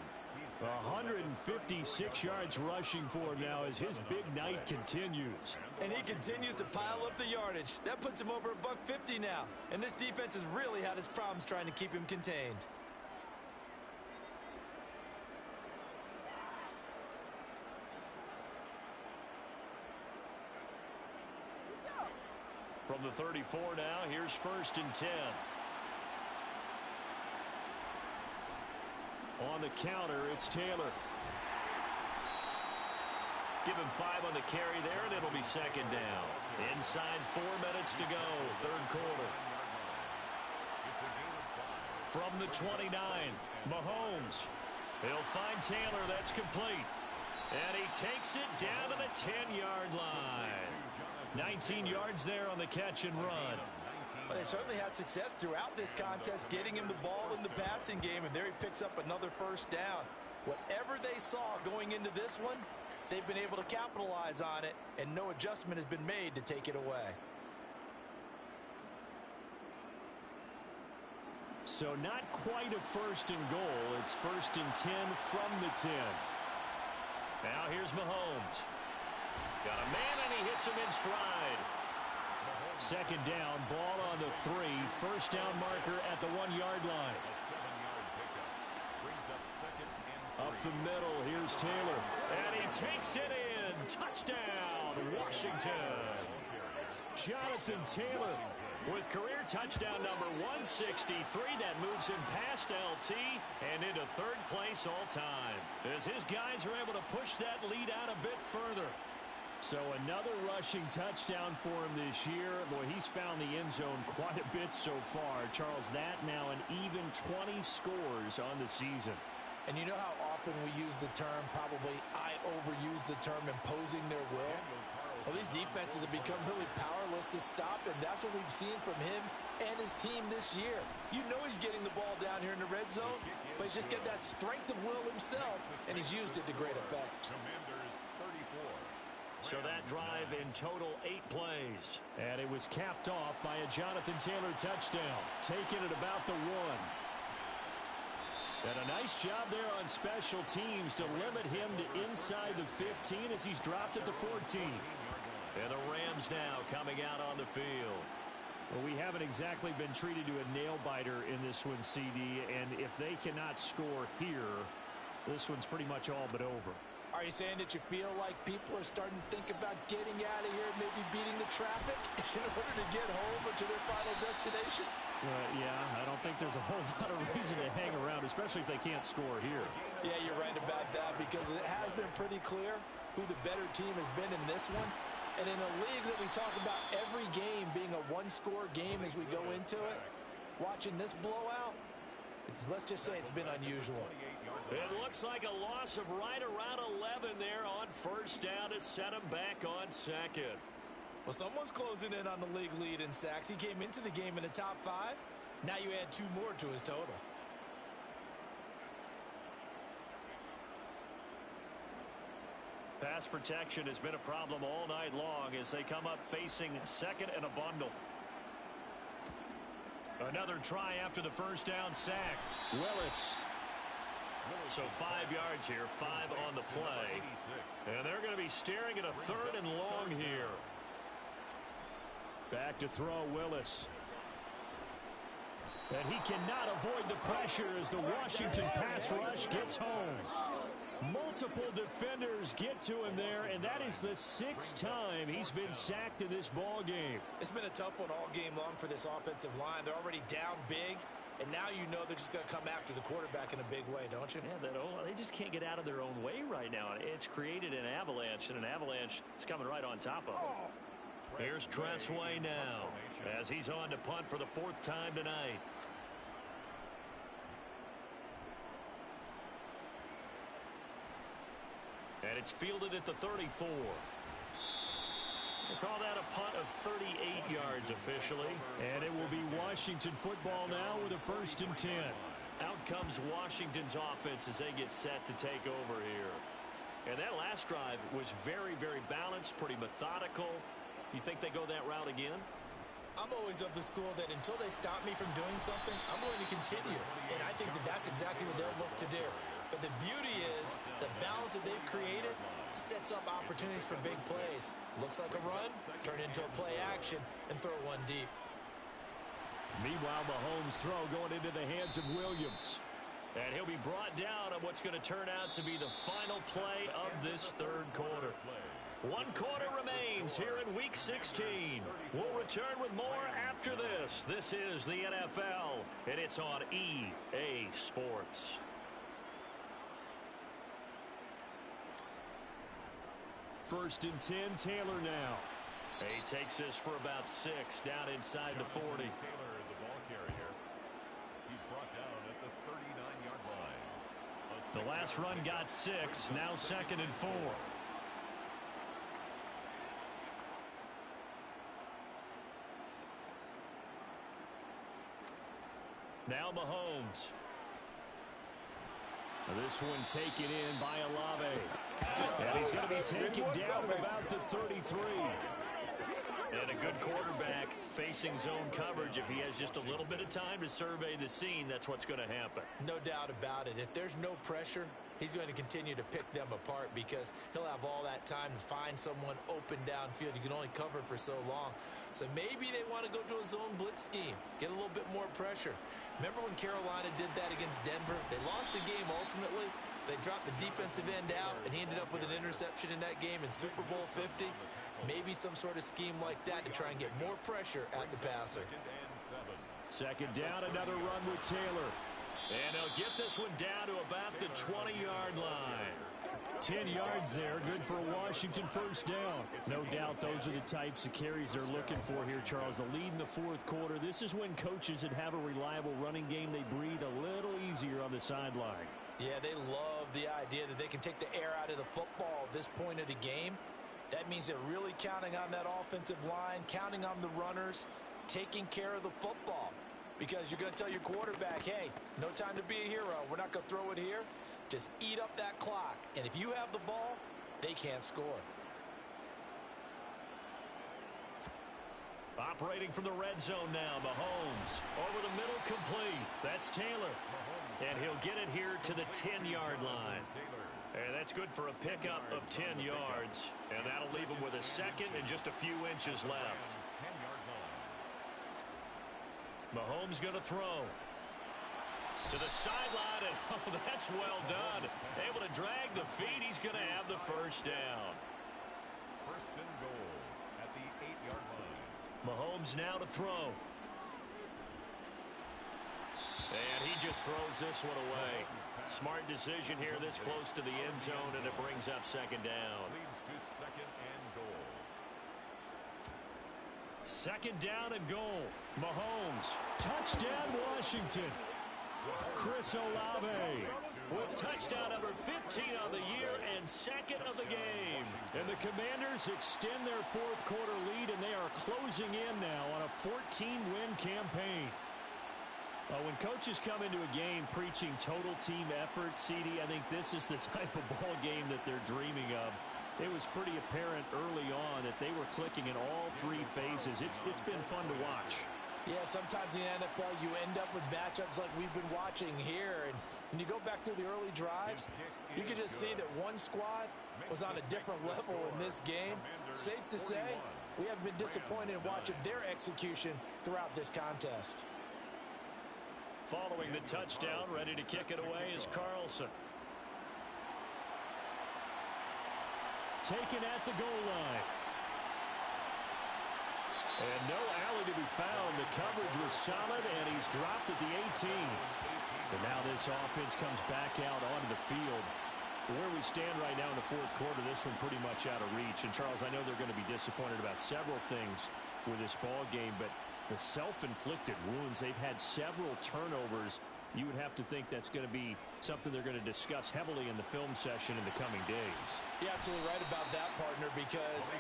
S6: 156 yards rushing for him now as his big night continues.
S4: And he continues to pile up the yardage. That puts him over $150 now. And this defense has really had its problems trying to keep him contained.
S6: From the 34 now, here's 1st and 10. On the counter, it's Taylor. Give him 5 on the carry there, and it'll be 2nd down. Inside 4 minutes to go, 3rd quarter. From the 29, Mahomes. He'll find Taylor, that's complete. And he takes it down to the 10-yard line. 19 yards there on the catch and run.
S4: Well, they certainly had success throughout this contest getting him the ball in the passing game, and there he picks up another 1st down. Whatever they saw going into this one, they've been able to capitalize on it, and no adjustment has been made to take it away.
S6: So not quite a 1st and goal. It's 1st and 10 from the 10. Now here's Mahomes. Got a man, and he hits him in stride. 2nd down, ball on the 3. 1st down marker at the 1-yard line. Up the middle, here's Taylor. And he takes it in. Touchdown, Washington. Jonathan Taylor with career touchdown number 163. That moves him past LT and into 3rd place all time, as his guys are able to push that lead out a bit further. So another rushing touchdown for him this year. Boy, he's found the end zone quite a bit so far. Charles, that now an even 20 scores on the season.
S4: And you know how often we use the term, probably I overuse the term, imposing their will? Well, these defenses have become really powerless to stop him. That's what we've seen from him and his team this year. You know he's getting the ball down here in the red zone, but he's just got that strength of will himself, and he's used it to great effect.
S6: So that drive in total 8 plays. And it was capped off by a Jonathan Taylor touchdown. Taking it about the 1. And a nice job there on special teams to limit him to inside the 15 as he's dropped at the 14. And the Rams now coming out on the field. Well, we haven't exactly been treated to a nail-biter in this one, CD. And if they cannot score here, this one's pretty much all but over.
S4: Are you saying that you feel like people are starting to think about getting out of here, maybe beating the traffic in order to get home or to their final destination?
S6: Yeah, I don't think there's a whole lot of reason to hang around, especially if they can't score here.
S4: Yeah, you're right about that, because it has been pretty clear who the better team has been in this one. And in a league that we talk about every game being a one-score game as we go into it, watching this blowout, let's just say it's been unusual.
S6: It looks like a loss of right around 11 there on 1st down to set him back on 2nd.
S4: Well, someone's closing in on the league lead in sacks. He came into the game in the top 5. Now you add 2 more to his total.
S6: Pass protection has been a problem all night long as they come up facing 2nd and a bundle. Another try after the 1st down sack. Willis. So 5 yards here, 5 on the play. And they're going to be staring at a 3rd and long here. Back to throw, Willis. And he cannot avoid the pressure as the Washington pass rush gets home. Multiple defenders get to him there, and that is the 6th time he's been sacked in this ball game.
S4: It's been a tough one all game long for this offensive line. They're already down big, and now you know they're just going to come after the quarterback in a big way, don't you?
S6: Yeah, they just can't get out of their own way right now. It's created an avalanche, and an avalanche is coming right on top of them. Here's Tress Way now as he's on to punt for the 4th time tonight. And it's fielded at the 34. We'll call that a punt of 38 yards officially. And it will be Washington football now with a 1st and 10. Out comes Washington's offense as they get set to take over here.
S2: And that last drive was very, very balanced, pretty methodical. You think they go that route again?
S3: I'm always of the school that until they stop me from doing something, I'm going to continue. And I think that that's exactly what they'll look to do. But the beauty is the balance that they've created sets up opportunities for big plays. Looks like a run, turn into a play action, and throw one deep.
S6: Meanwhile, Mahomes' throw going into the hands of Williams.
S2: And he'll be brought down on what's going to turn out to be the final play of this third quarter. 1 quarter remains here in Week 16. We'll return with more after this. This is the NFL, and it's on EA Sports.
S6: First and 10, Taylor now.
S2: He takes this for about 6 down inside the 40.
S5: Taylor, the ball carrier. He's brought down at the 39-yard line.
S2: The last run got 6, now 2nd and 4. Now Mahomes.
S6: This one taken in by Olave. And he's going to be taken down at about the 33.
S2: And a good quarterback facing zone coverage. If he has just a little bit of time to survey the scene, that's what's going to happen.
S3: No doubt about it. If there's no pressure, he's going to continue to pick them apart because he'll have all that time to find someone open downfield. You can only cover for so long. So maybe they want to go to a zone blitz scheme, get a little bit more pressure. Remember when Carolina did that against Denver? They lost the game ultimately. They dropped the defensive end out, and he ended up with an interception in that game in Super Bowl 50. Maybe some sort of scheme like that to try and get more pressure at the passer.
S6: Second down, another run with Taylor.
S2: And they'll get this one down to about the 20-yard line.
S6: 10 yards there, good for a Washington first down. No doubt those are the types of carries they're looking for here, Charles. The lead in the fourth quarter. This is when coaches that have a reliable running game, they breathe a little easier on the sideline.
S3: Yeah, they love the idea that they can take the air out of the football at this point of the game. That means they're really counting on that offensive line, counting on the runners, taking care of the football. Because you're going to tell your quarterback, hey, no time to be a hero. We're not going to throw it here. Just eat up that clock. And if you have the ball, they can't score.
S2: Operating from the red zone now, Mahomes. Over the middle, complete. That's Taylor. And he'll get it here to the 10-yard line. And that's good for a pickup of 10 yards. And that'll leave him with a second and just a few inches left. Mahomes going to throw. To the sideline, and oh, that's well done. Able to drag the feet. He's going to have the first down.
S5: First and goal at the 8-yard line.
S2: Mahomes now to throw. And he just throws this one away. Smart decision here this close to the end zone, and it brings up second down.
S5: Leads to second and goal.
S2: Second down and goal. Mahomes.
S6: Touchdown, Washington. Chris Olave
S2: with touchdown number 15 on the year and second of the game.
S6: And the Commanders extend their fourth quarter lead, and they are closing in now on a 14-win campaign. When coaches come into a game preaching total team effort, CD, I think this is the type of ball game that they're dreaming of. It was pretty apparent early on that they were clicking in all three phases. It's been fun to watch.
S3: Yeah, sometimes in the NFL you end up with matchups like we've been watching here. And when you go back through the early drives, you can just see that one squad was on a different level in this game. Safe to say, we have been disappointed in watching their execution throughout this contest.
S2: Following the touchdown, ready to kick it away is Carlson.
S6: Taken at the goal line. And no alley to be found. The coverage was solid, and he's dropped at the 18. And now this offense comes back out onto the field. Where we stand right now in the fourth quarter, this one pretty much out of reach. And, Charles, I know they're going to be disappointed about several things with this ball game, but the self-inflicted wounds, they've had several turnovers. You would have to think that's going to be something they're going to discuss heavily in the film session in the coming days.
S3: You're absolutely right about that, partner, because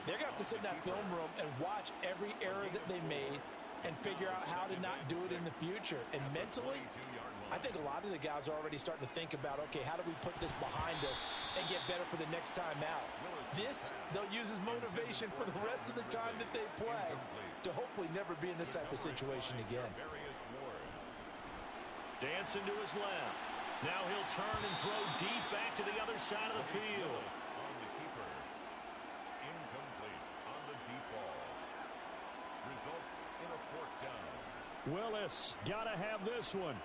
S3: they're going to have to sit in that film room and watch every error that they made and figure out how to not do it in the future. And mentally,
S4: I think a lot of the guys are already starting to think about, okay, how do we put this behind us and get better for the next time out? This, they'll use as motivation for the rest of the time that they play to hopefully never be in this type of situation again.
S2: Dancing to his left. Now he'll turn and throw deep back to the other side of the field.
S5: On the keeper. Incomplete on the deep ball. Results in a fourth down.
S6: Willis, gotta have this one.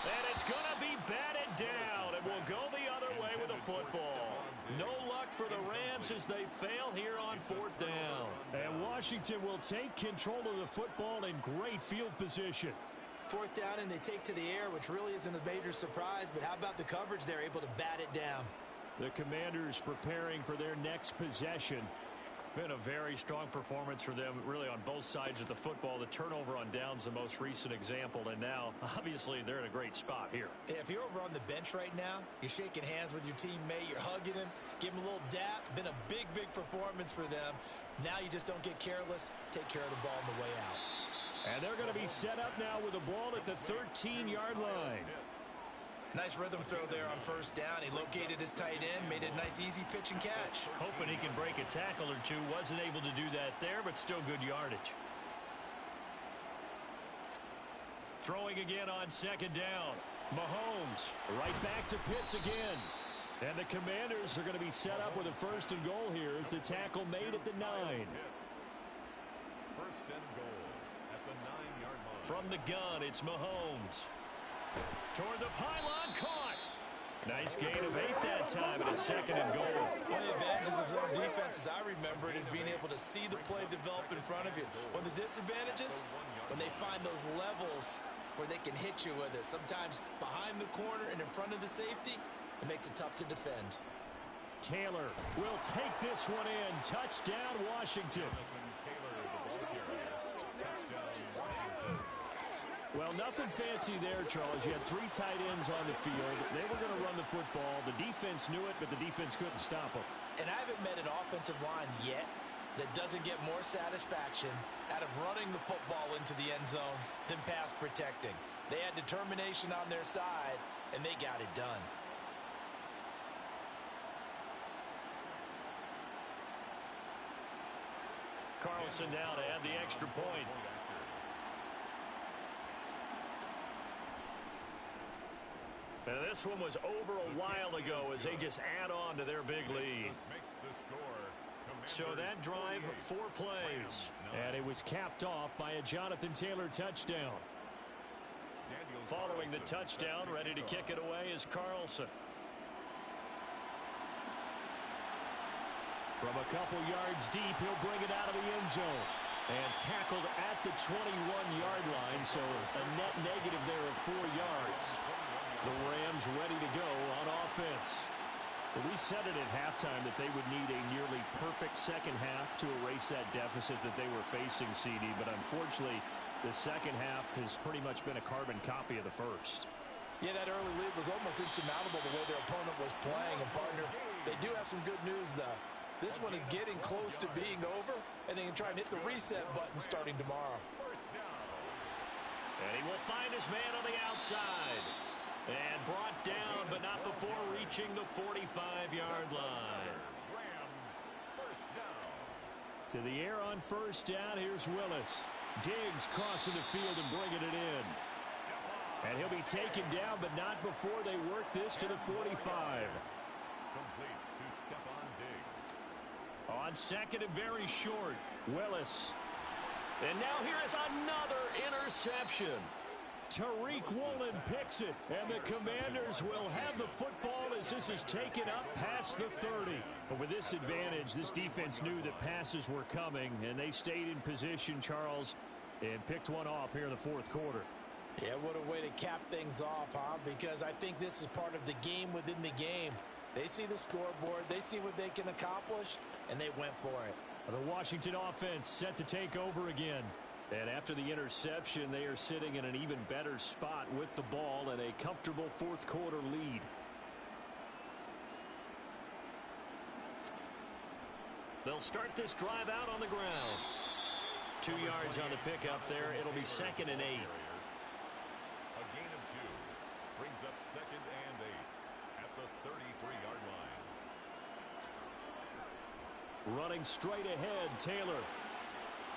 S2: And it's going to be batted down, and will go the other way with the football. No luck for the Rams as they fail here on fourth down.
S6: And Washington will take control of the football in great field position.
S3: Fourth down, and they take to the air, which really isn't a major surprise, but how about the coverage? They're able to bat it down.
S6: The Commanders preparing for their next possession.
S2: Been a very strong performance for them, really, on both sides of the football. The turnover on downs, the most recent example, and now, obviously, they're in a great spot here.
S3: If you're over on the bench right now, you're shaking hands with your teammate, you're hugging him, give him a little dap. Been a big, big performance for them. Now you just don't get careless. Take care of the ball on the way out.
S6: And they're going to be set up now with the ball at the 13-yard line.
S3: Nice rhythm throw there on first down. He located his tight end, made it a nice easy pitch and catch.
S2: Hoping he can break a tackle or two. Wasn't able to do that there, but still good yardage. Throwing again on second down. Mahomes
S6: right back to Pitts again. And the Commanders are going to be set up with a first and goal here as the tackle made at the 9.
S5: First and goal at the 9-yard line.
S2: From the gun, it's Mahomes. Toward the pylon, caught. Nice gain of 8 that time, and it's second and goal.
S3: One of the advantages of zone defense, as I remember it, is being able to see the play develop in front of you. One of the disadvantages, when they find those levels where they can hit you with it. Sometimes behind the corner and in front of the safety, it makes it tough to defend.
S6: Taylor will take this one in. Touchdown, Washington. Well, nothing fancy there, Charles. You had 3 tight ends on the field. They were going to run the football. The defense knew it, but the defense couldn't stop them.
S4: And I haven't met an offensive line yet that doesn't get more satisfaction out of running the football into the end zone than pass protecting. They had determination on their side, and they got it done.
S2: Carlson now to add the extra point. Now, this one was over a while ago as they just add on to their big lead. So that drive, 4 plays.
S6: And it was capped off by a Jonathan Taylor touchdown.
S2: Following the touchdown, ready to kick it away is Carlson.
S6: From a couple yards deep, he'll bring it out of the end zone. And tackled at the 21-yard line, so a net negative there of 4 yards. The Rams ready to go on offense. Well, we said it at halftime that they would need a nearly perfect second half to erase that deficit that they were facing, CD. But unfortunately, the second half has pretty much been a carbon copy of the first.
S4: Yeah, that early lead was almost insurmountable the way their opponent was playing. And, partner, they do have some good news, though. This one is getting close to being over, and they can try and hit the reset button starting tomorrow.
S2: And he will find his man on the outside. And brought down, but not before reaching the 45-yard line.
S6: To the air on first down, here's Willis. Diggs crossing the field and bringing it in. And he'll be taken down, but not before they work this to the 45.
S5: Complete to Stephon Diggs.
S2: On second and very short, Willis. And now here is another interception.
S6: Tariq Woolen picks it, and the Commanders will have the football as this is taken up past the 30. But with this advantage, this defense knew that passes were coming, and they stayed in position, Charles, and picked one off here in the fourth quarter.
S4: Yeah, what a way to cap things off, huh? Because I think this is part of the game within the game. They see the scoreboard, they see what they can accomplish, and they went for it.
S6: The Washington offense set to take over again. And after the interception, they are sitting in an even better spot with the ball and a comfortable fourth quarter lead.
S2: They'll start this drive out on the ground.
S6: 2 yards on the pickup there. It'll be 2nd and 8.
S5: A gain of 2 brings up 2nd and 8 at the 33-yard line.
S6: Running straight ahead, Taylor.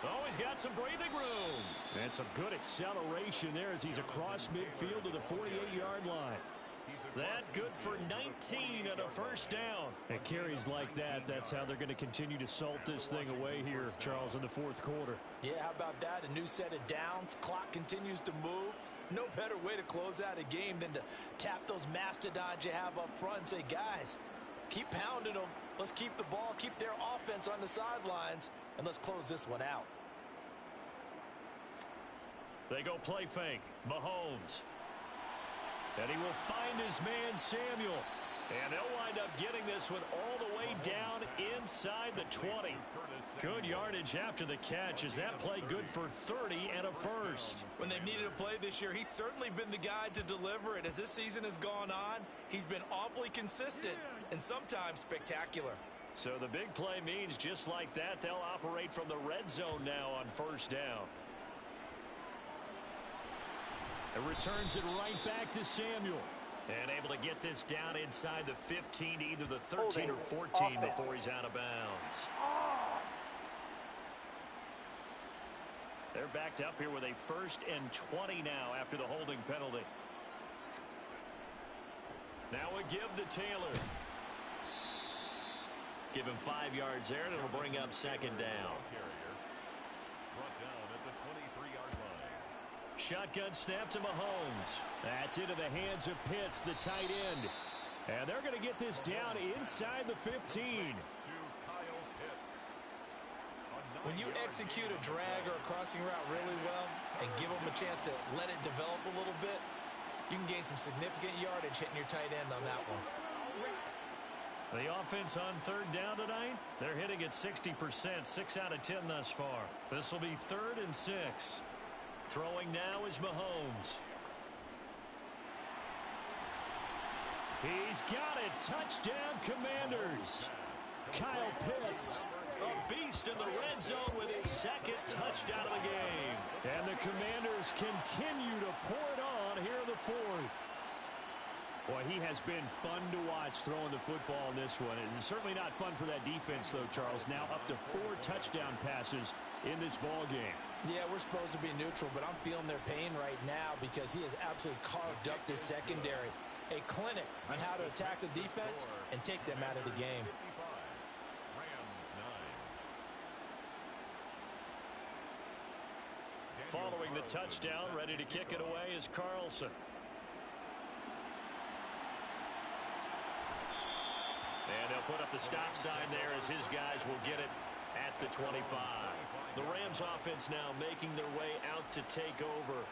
S6: Oh, he's got some breathing room. And some good acceleration there as he's across midfield to the 48-yard line. That good for 19 and a first down. And carries like that, that's how they're going to continue to salt this thing away here, Charles, in the 4th quarter.
S4: Yeah, how about that? A new set of downs. Clock continues to move. No better way to close out a game than to tap those mastodons you have up front and say, guys, keep pounding them. Let's keep the ball, keep their offense on the sidelines, and let's close this one out.
S6: They go play fake. Mahomes. And he will find his man, Samuel. And they'll wind up getting this one all the way down inside the 20. Good yardage after the catch. Is that play good for 30 and a first?
S3: When they've needed a play this year, he's certainly been the guy to deliver it. As this season has gone on, he's been awfully consistent and sometimes spectacular.
S6: So the big play means just like that, they'll operate from the red zone now on first down. It returns it right back to Samuel. And able to get this down inside the 15 to either the 13 or 14 before he's out of bounds. They're backed up here with a 1st and 20 now after the holding penalty. Now a give to Taylor. Give him 5 yards there, and it'll bring up 2nd down.
S5: Brought down at the 23-yard line.
S6: Shotgun snap to Mahomes. That's into the hands of Pitts, the tight end. And they're going to get this down inside the 15.
S3: When you execute a drag or a crossing route really well and give them a chance to let it develop a little bit, you can gain some significant yardage hitting your tight end on that one.
S6: The offense on 3rd down tonight, they're hitting at 60%, 6 out of 10 thus far. This will be 3rd and 6. Throwing now is Mahomes. He's got it. Touchdown, Commanders. Kyle Pitts. A beast in the red zone with his 2nd touchdown of the game. And the Commanders continue to pour it on here in the 4th. Boy, he has been fun to watch throwing the football in this one. It's certainly not fun for that defense, though, Charles. Now up to 4 touchdown passes in this ball game.
S4: Yeah, we're supposed to be neutral, but I'm feeling their pain right now because he has absolutely carved up this secondary. A clinic on how to attack the defense and take them out of the game.
S5: Rams 9.
S6: Following the touchdown, ready to kick it away is Carlson. And they'll put up the stop sign there as his guys will get it at the 25. The Rams offense now making their way out to take over.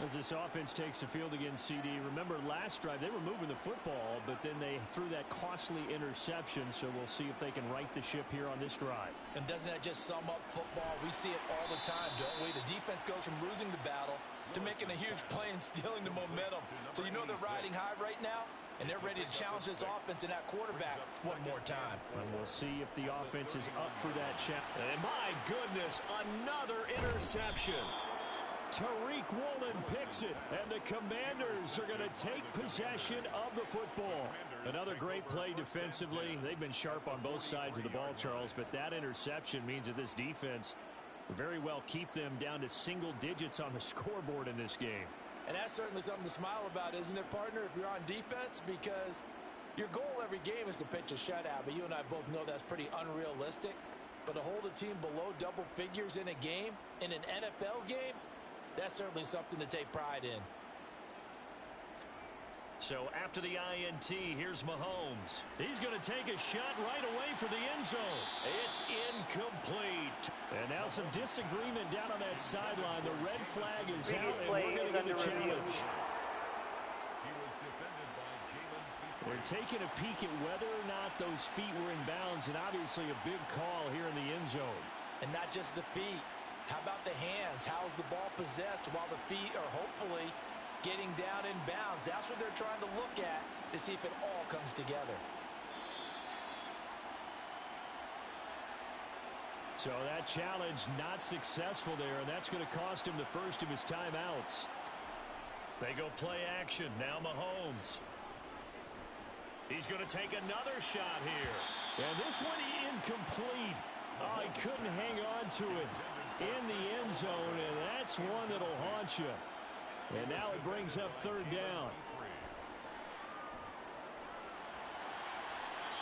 S6: As this offense takes the field against CD, remember last drive they were moving the football, but then they threw that costly interception, so we'll see if they can right the ship here on this drive.
S4: And doesn't that just sum up football? We see it all the time, don't we? The defense goes from losing the battle to making a huge play and stealing the momentum. So you know they're riding high right now, and they're ready to challenge this offense and that quarterback one more time.
S6: And we'll see if the offense is up for that challenge. And my goodness, another interception. Tariq Woolen picks it, and the Commanders are going to take possession of the football. Another great play defensively. They've been sharp on both sides of the ball, Charles, but that interception means that this defense very well keep them down to single digits on the scoreboard in this game.
S4: And that's certainly something to smile about, isn't it, partner, if you're on defense? Because your goal every game is to pitch a shutout, but you and I both know that's pretty unrealistic. But to hold a team below double figures in a game, in an NFL game, that's certainly something to take pride in.
S6: So after the INT, here's Mahomes. He's going to take a shot right away for the end zone. It's incomplete. And now some disagreement down on that sideline. The red flag is out, and we're going to get a challenge. We're taking a peek at whether or not those feet were in bounds, and obviously a big call here in the end zone.
S4: And not just the feet. How about the hands? How's the ball possessed while the feet are hopefully getting down in bounds? That's what they're trying to look at to see if it all comes together.
S6: So that challenge not successful there, and that's going to cost him the first of his timeouts.
S2: They go play action. Now Mahomes. He's going to take another shot here.
S6: And this one incomplete. Oh, he couldn't hang on to it in the end zone, and that's one that'll haunt you. And now it brings up third down.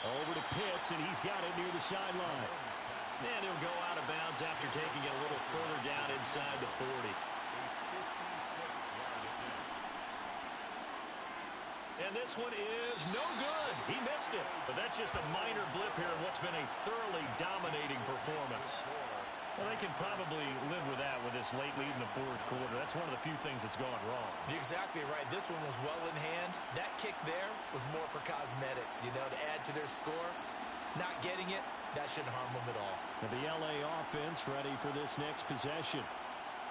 S6: Over to Pitts, and he's got it near the sideline.
S2: And he'll go out of bounds after taking it a little further down inside the 40. And this one is no good. He missed it. But that's just a minor blip here in what's been a thoroughly dominating performance. Well, they can probably live with that with this late lead in the fourth quarter. That's one of the few things that's gone wrong.
S3: You're exactly right. This one was well in hand. That kick there was more for cosmetics, you know, to add to their score. Not getting it, that shouldn't harm them at all.
S6: And the LA offense ready for this next possession.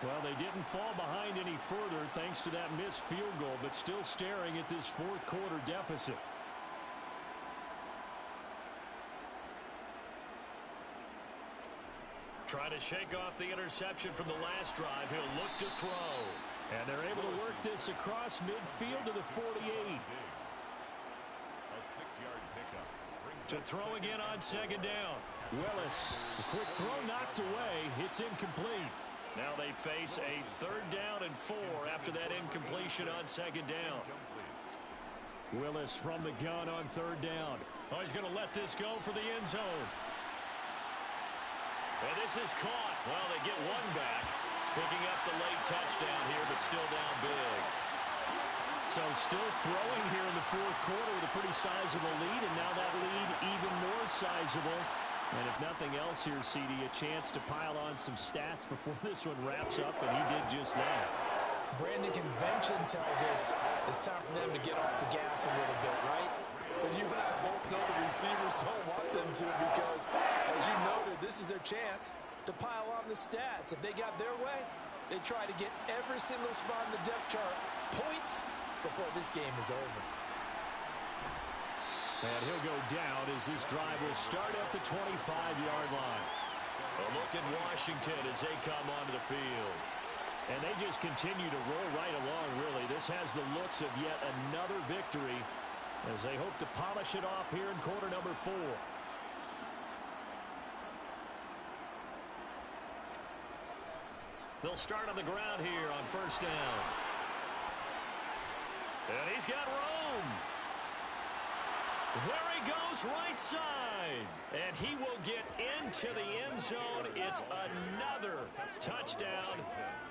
S6: Well, they didn't fall behind any further thanks to that missed field goal, but still staring at this fourth quarter deficit.
S2: Trying to shake off the interception from the last drive. He'll look to throw.
S6: And they're able to work this across midfield to the 48.
S5: A 6-yard pickup.
S2: To throw again on second down.
S6: Willis, a quick throw knocked away. It's incomplete.
S2: Now they face a third down and 4 after that incompletion on second down.
S6: Willis from the gun on third down.
S2: Oh, he's going to let this go for the end zone. And this is caught. Well, they get one back. Picking up the late touchdown here, but still down big.
S6: So still throwing here in the fourth quarter with a pretty sizable lead, and now that lead even more sizable. And if nothing else here, CD, a chance to pile on some stats before this one wraps up, and he did just that.
S4: Brandon, convention tells us it's time for them to get off the gas a little bit, right? But you and I both know the receivers don't want them to because, as you noted, this is their chance to pile on the stats. If they got their way, they try to get every single spot in the depth chart points before this game is over.
S6: And he'll go down as this drive will start at the 25-yard line.
S2: A look at Washington as they come onto the field.
S6: And they just continue to roll right along, really. This has the looks of yet another victory as they hope to polish it off here in quarter number 4.
S2: They'll start on the ground here on first down. And he's got room. There he goes, right side. And he will get into the end zone. It's another touchdown.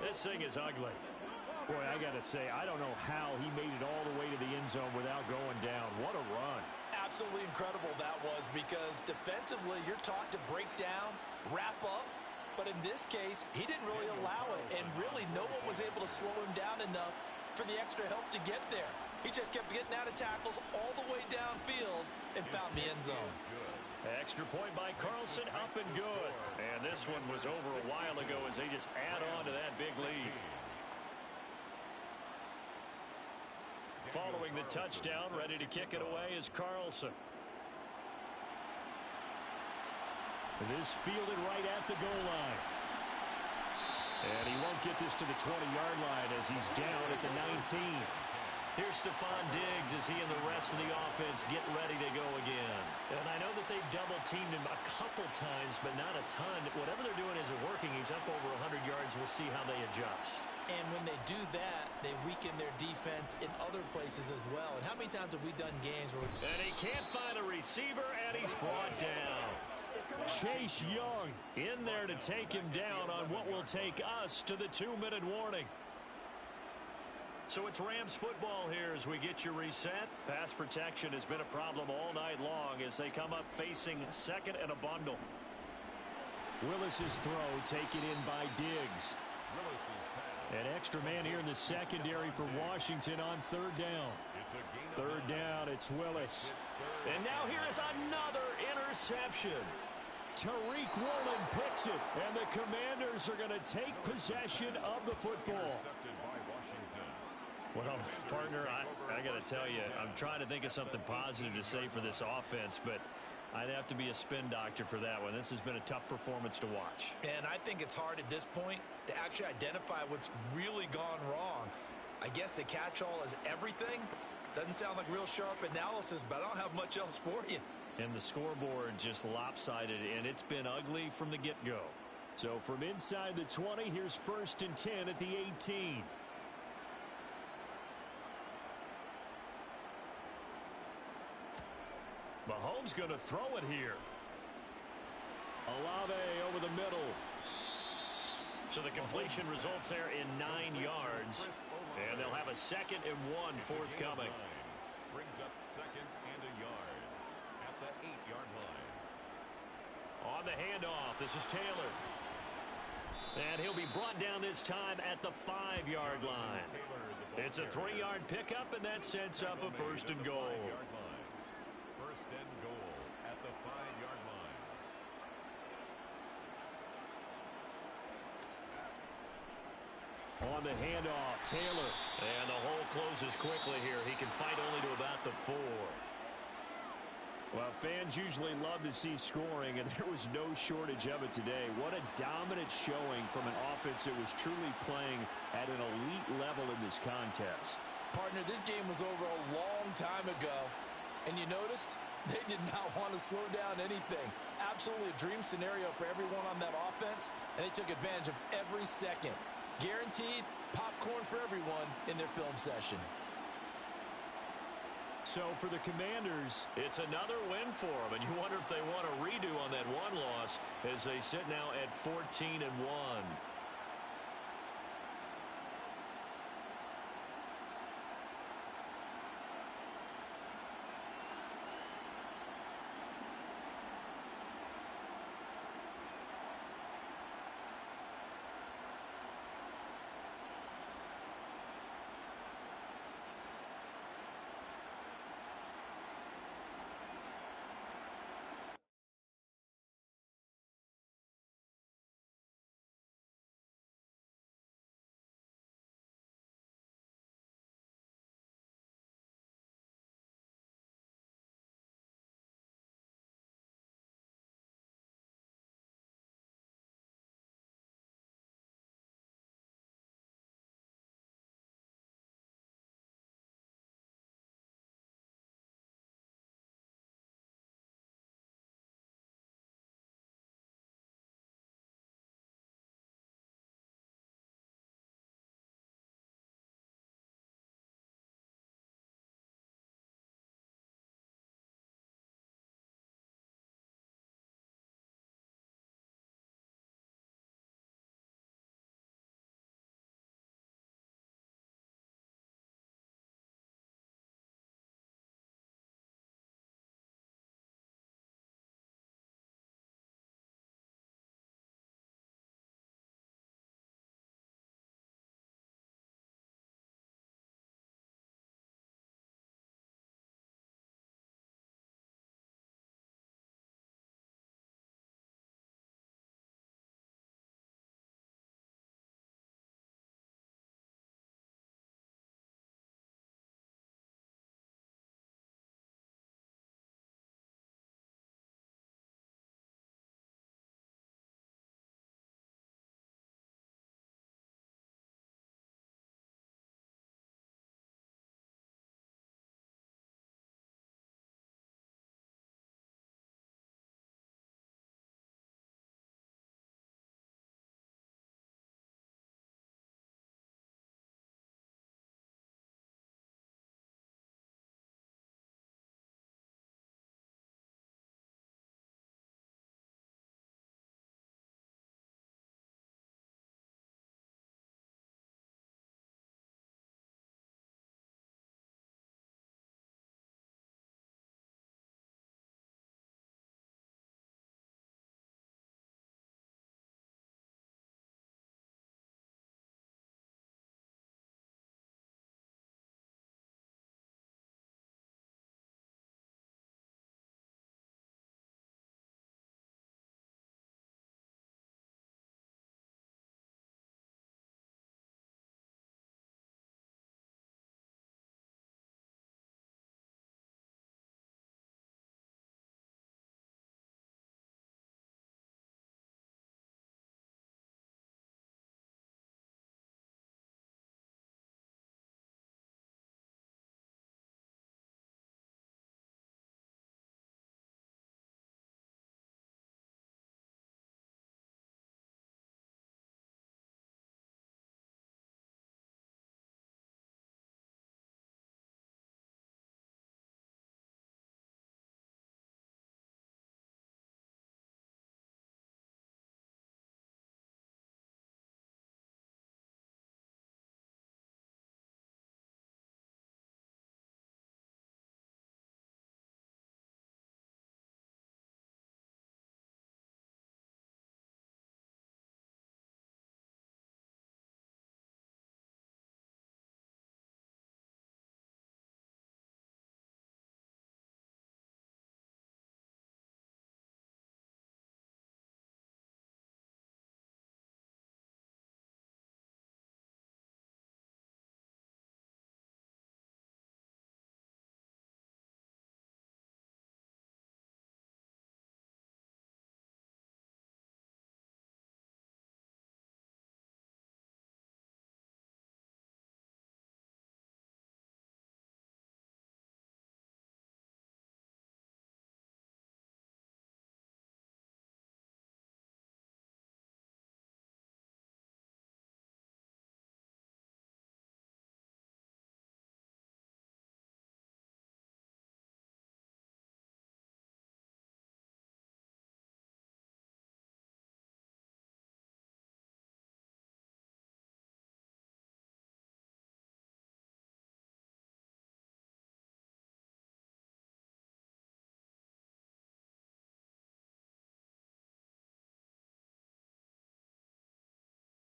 S2: This thing is ugly.
S6: Boy, I got to say, I don't know how he made it all the way to the end zone without going down. What a run.
S4: Absolutely incredible that was because defensively you're taught to break down, wrap up. But in this case, he didn't really allow it. And really no one was able to slow him down enough for the extra help to get there. He just kept getting out of tackles all the way downfield and found the end zone.
S2: Extra point by Carlson, up and good. And this one was over a while ago as they just add on to that big lead. Following the touchdown, ready to kick it away is Carlson.
S6: This fielded right at the goal line. And he won't get this to the 20-yard line as he's down at the 19.
S2: Here's Stephon Diggs as he and the rest of the offense get ready to go again. And I know that they've double-teamed him a couple times, but not a ton. Whatever they're doing isn't working. He's up over 100 yards. We'll see how they adjust.
S4: And when they do that, they weaken their defense in other places as well. And how many times have we done games where...
S2: And he can't find a receiver, and he's brought down.
S6: Chase Young in there to take him down on what will take us to the 2-minute warning.
S2: So it's Rams football here as we get you reset. Pass protection has been a problem all night long as they come up facing second and a bundle.
S6: Willis's throw taken in by Diggs. An extra man here in the secondary for Washington on third down. Third down, it's Willis.
S2: And now here is another interception.
S6: Tariq Woolen picks it, and the Commanders are going to take possession of the football.
S2: Well, partner, I got to tell you, I'm trying to think of something positive to say for this offense, but
S6: I'd have to be a spin doctor for that one. This has been a tough performance to watch.
S4: And I think it's hard at this point to actually identify what's really gone wrong. I guess the catch-all is everything. Doesn't sound like real sharp analysis, but I don't have much else for you.
S6: And the scoreboard just lopsided, and it's been ugly from the get-go. So from inside the 20, here's 1st and 10 at the 18. Mahomes going to throw it here. Olave over the middle. So the completion results there in 9 yards. And they'll have a 2nd and 1 forthcoming.
S5: Brings up 2nd and a yard at the 8-yard line.
S6: On the handoff, this is Taylor. And he'll be brought down this time at the 5-yard line. It's a 3-yard pickup, and that sets up a 1st and goal.
S5: 1st and goal at the 5-yard line.
S6: On the handoff, Taylor. And the hole closes quickly here. He can fight only to about the 4. Well, fans usually love to see scoring, and there was no shortage of it today. What a dominant showing from an offense that was truly playing at an elite level in this contest.
S4: Partner, this game was over a long time ago, and you noticed they did not want to slow down anything. Absolutely a dream scenario for everyone on that offense, and they took advantage of every second. Guaranteed popcorn for everyone in their film session.
S6: So for the Commanders, it's another win for them, and you wonder if they want a redo on that one loss as they sit now at 14-1.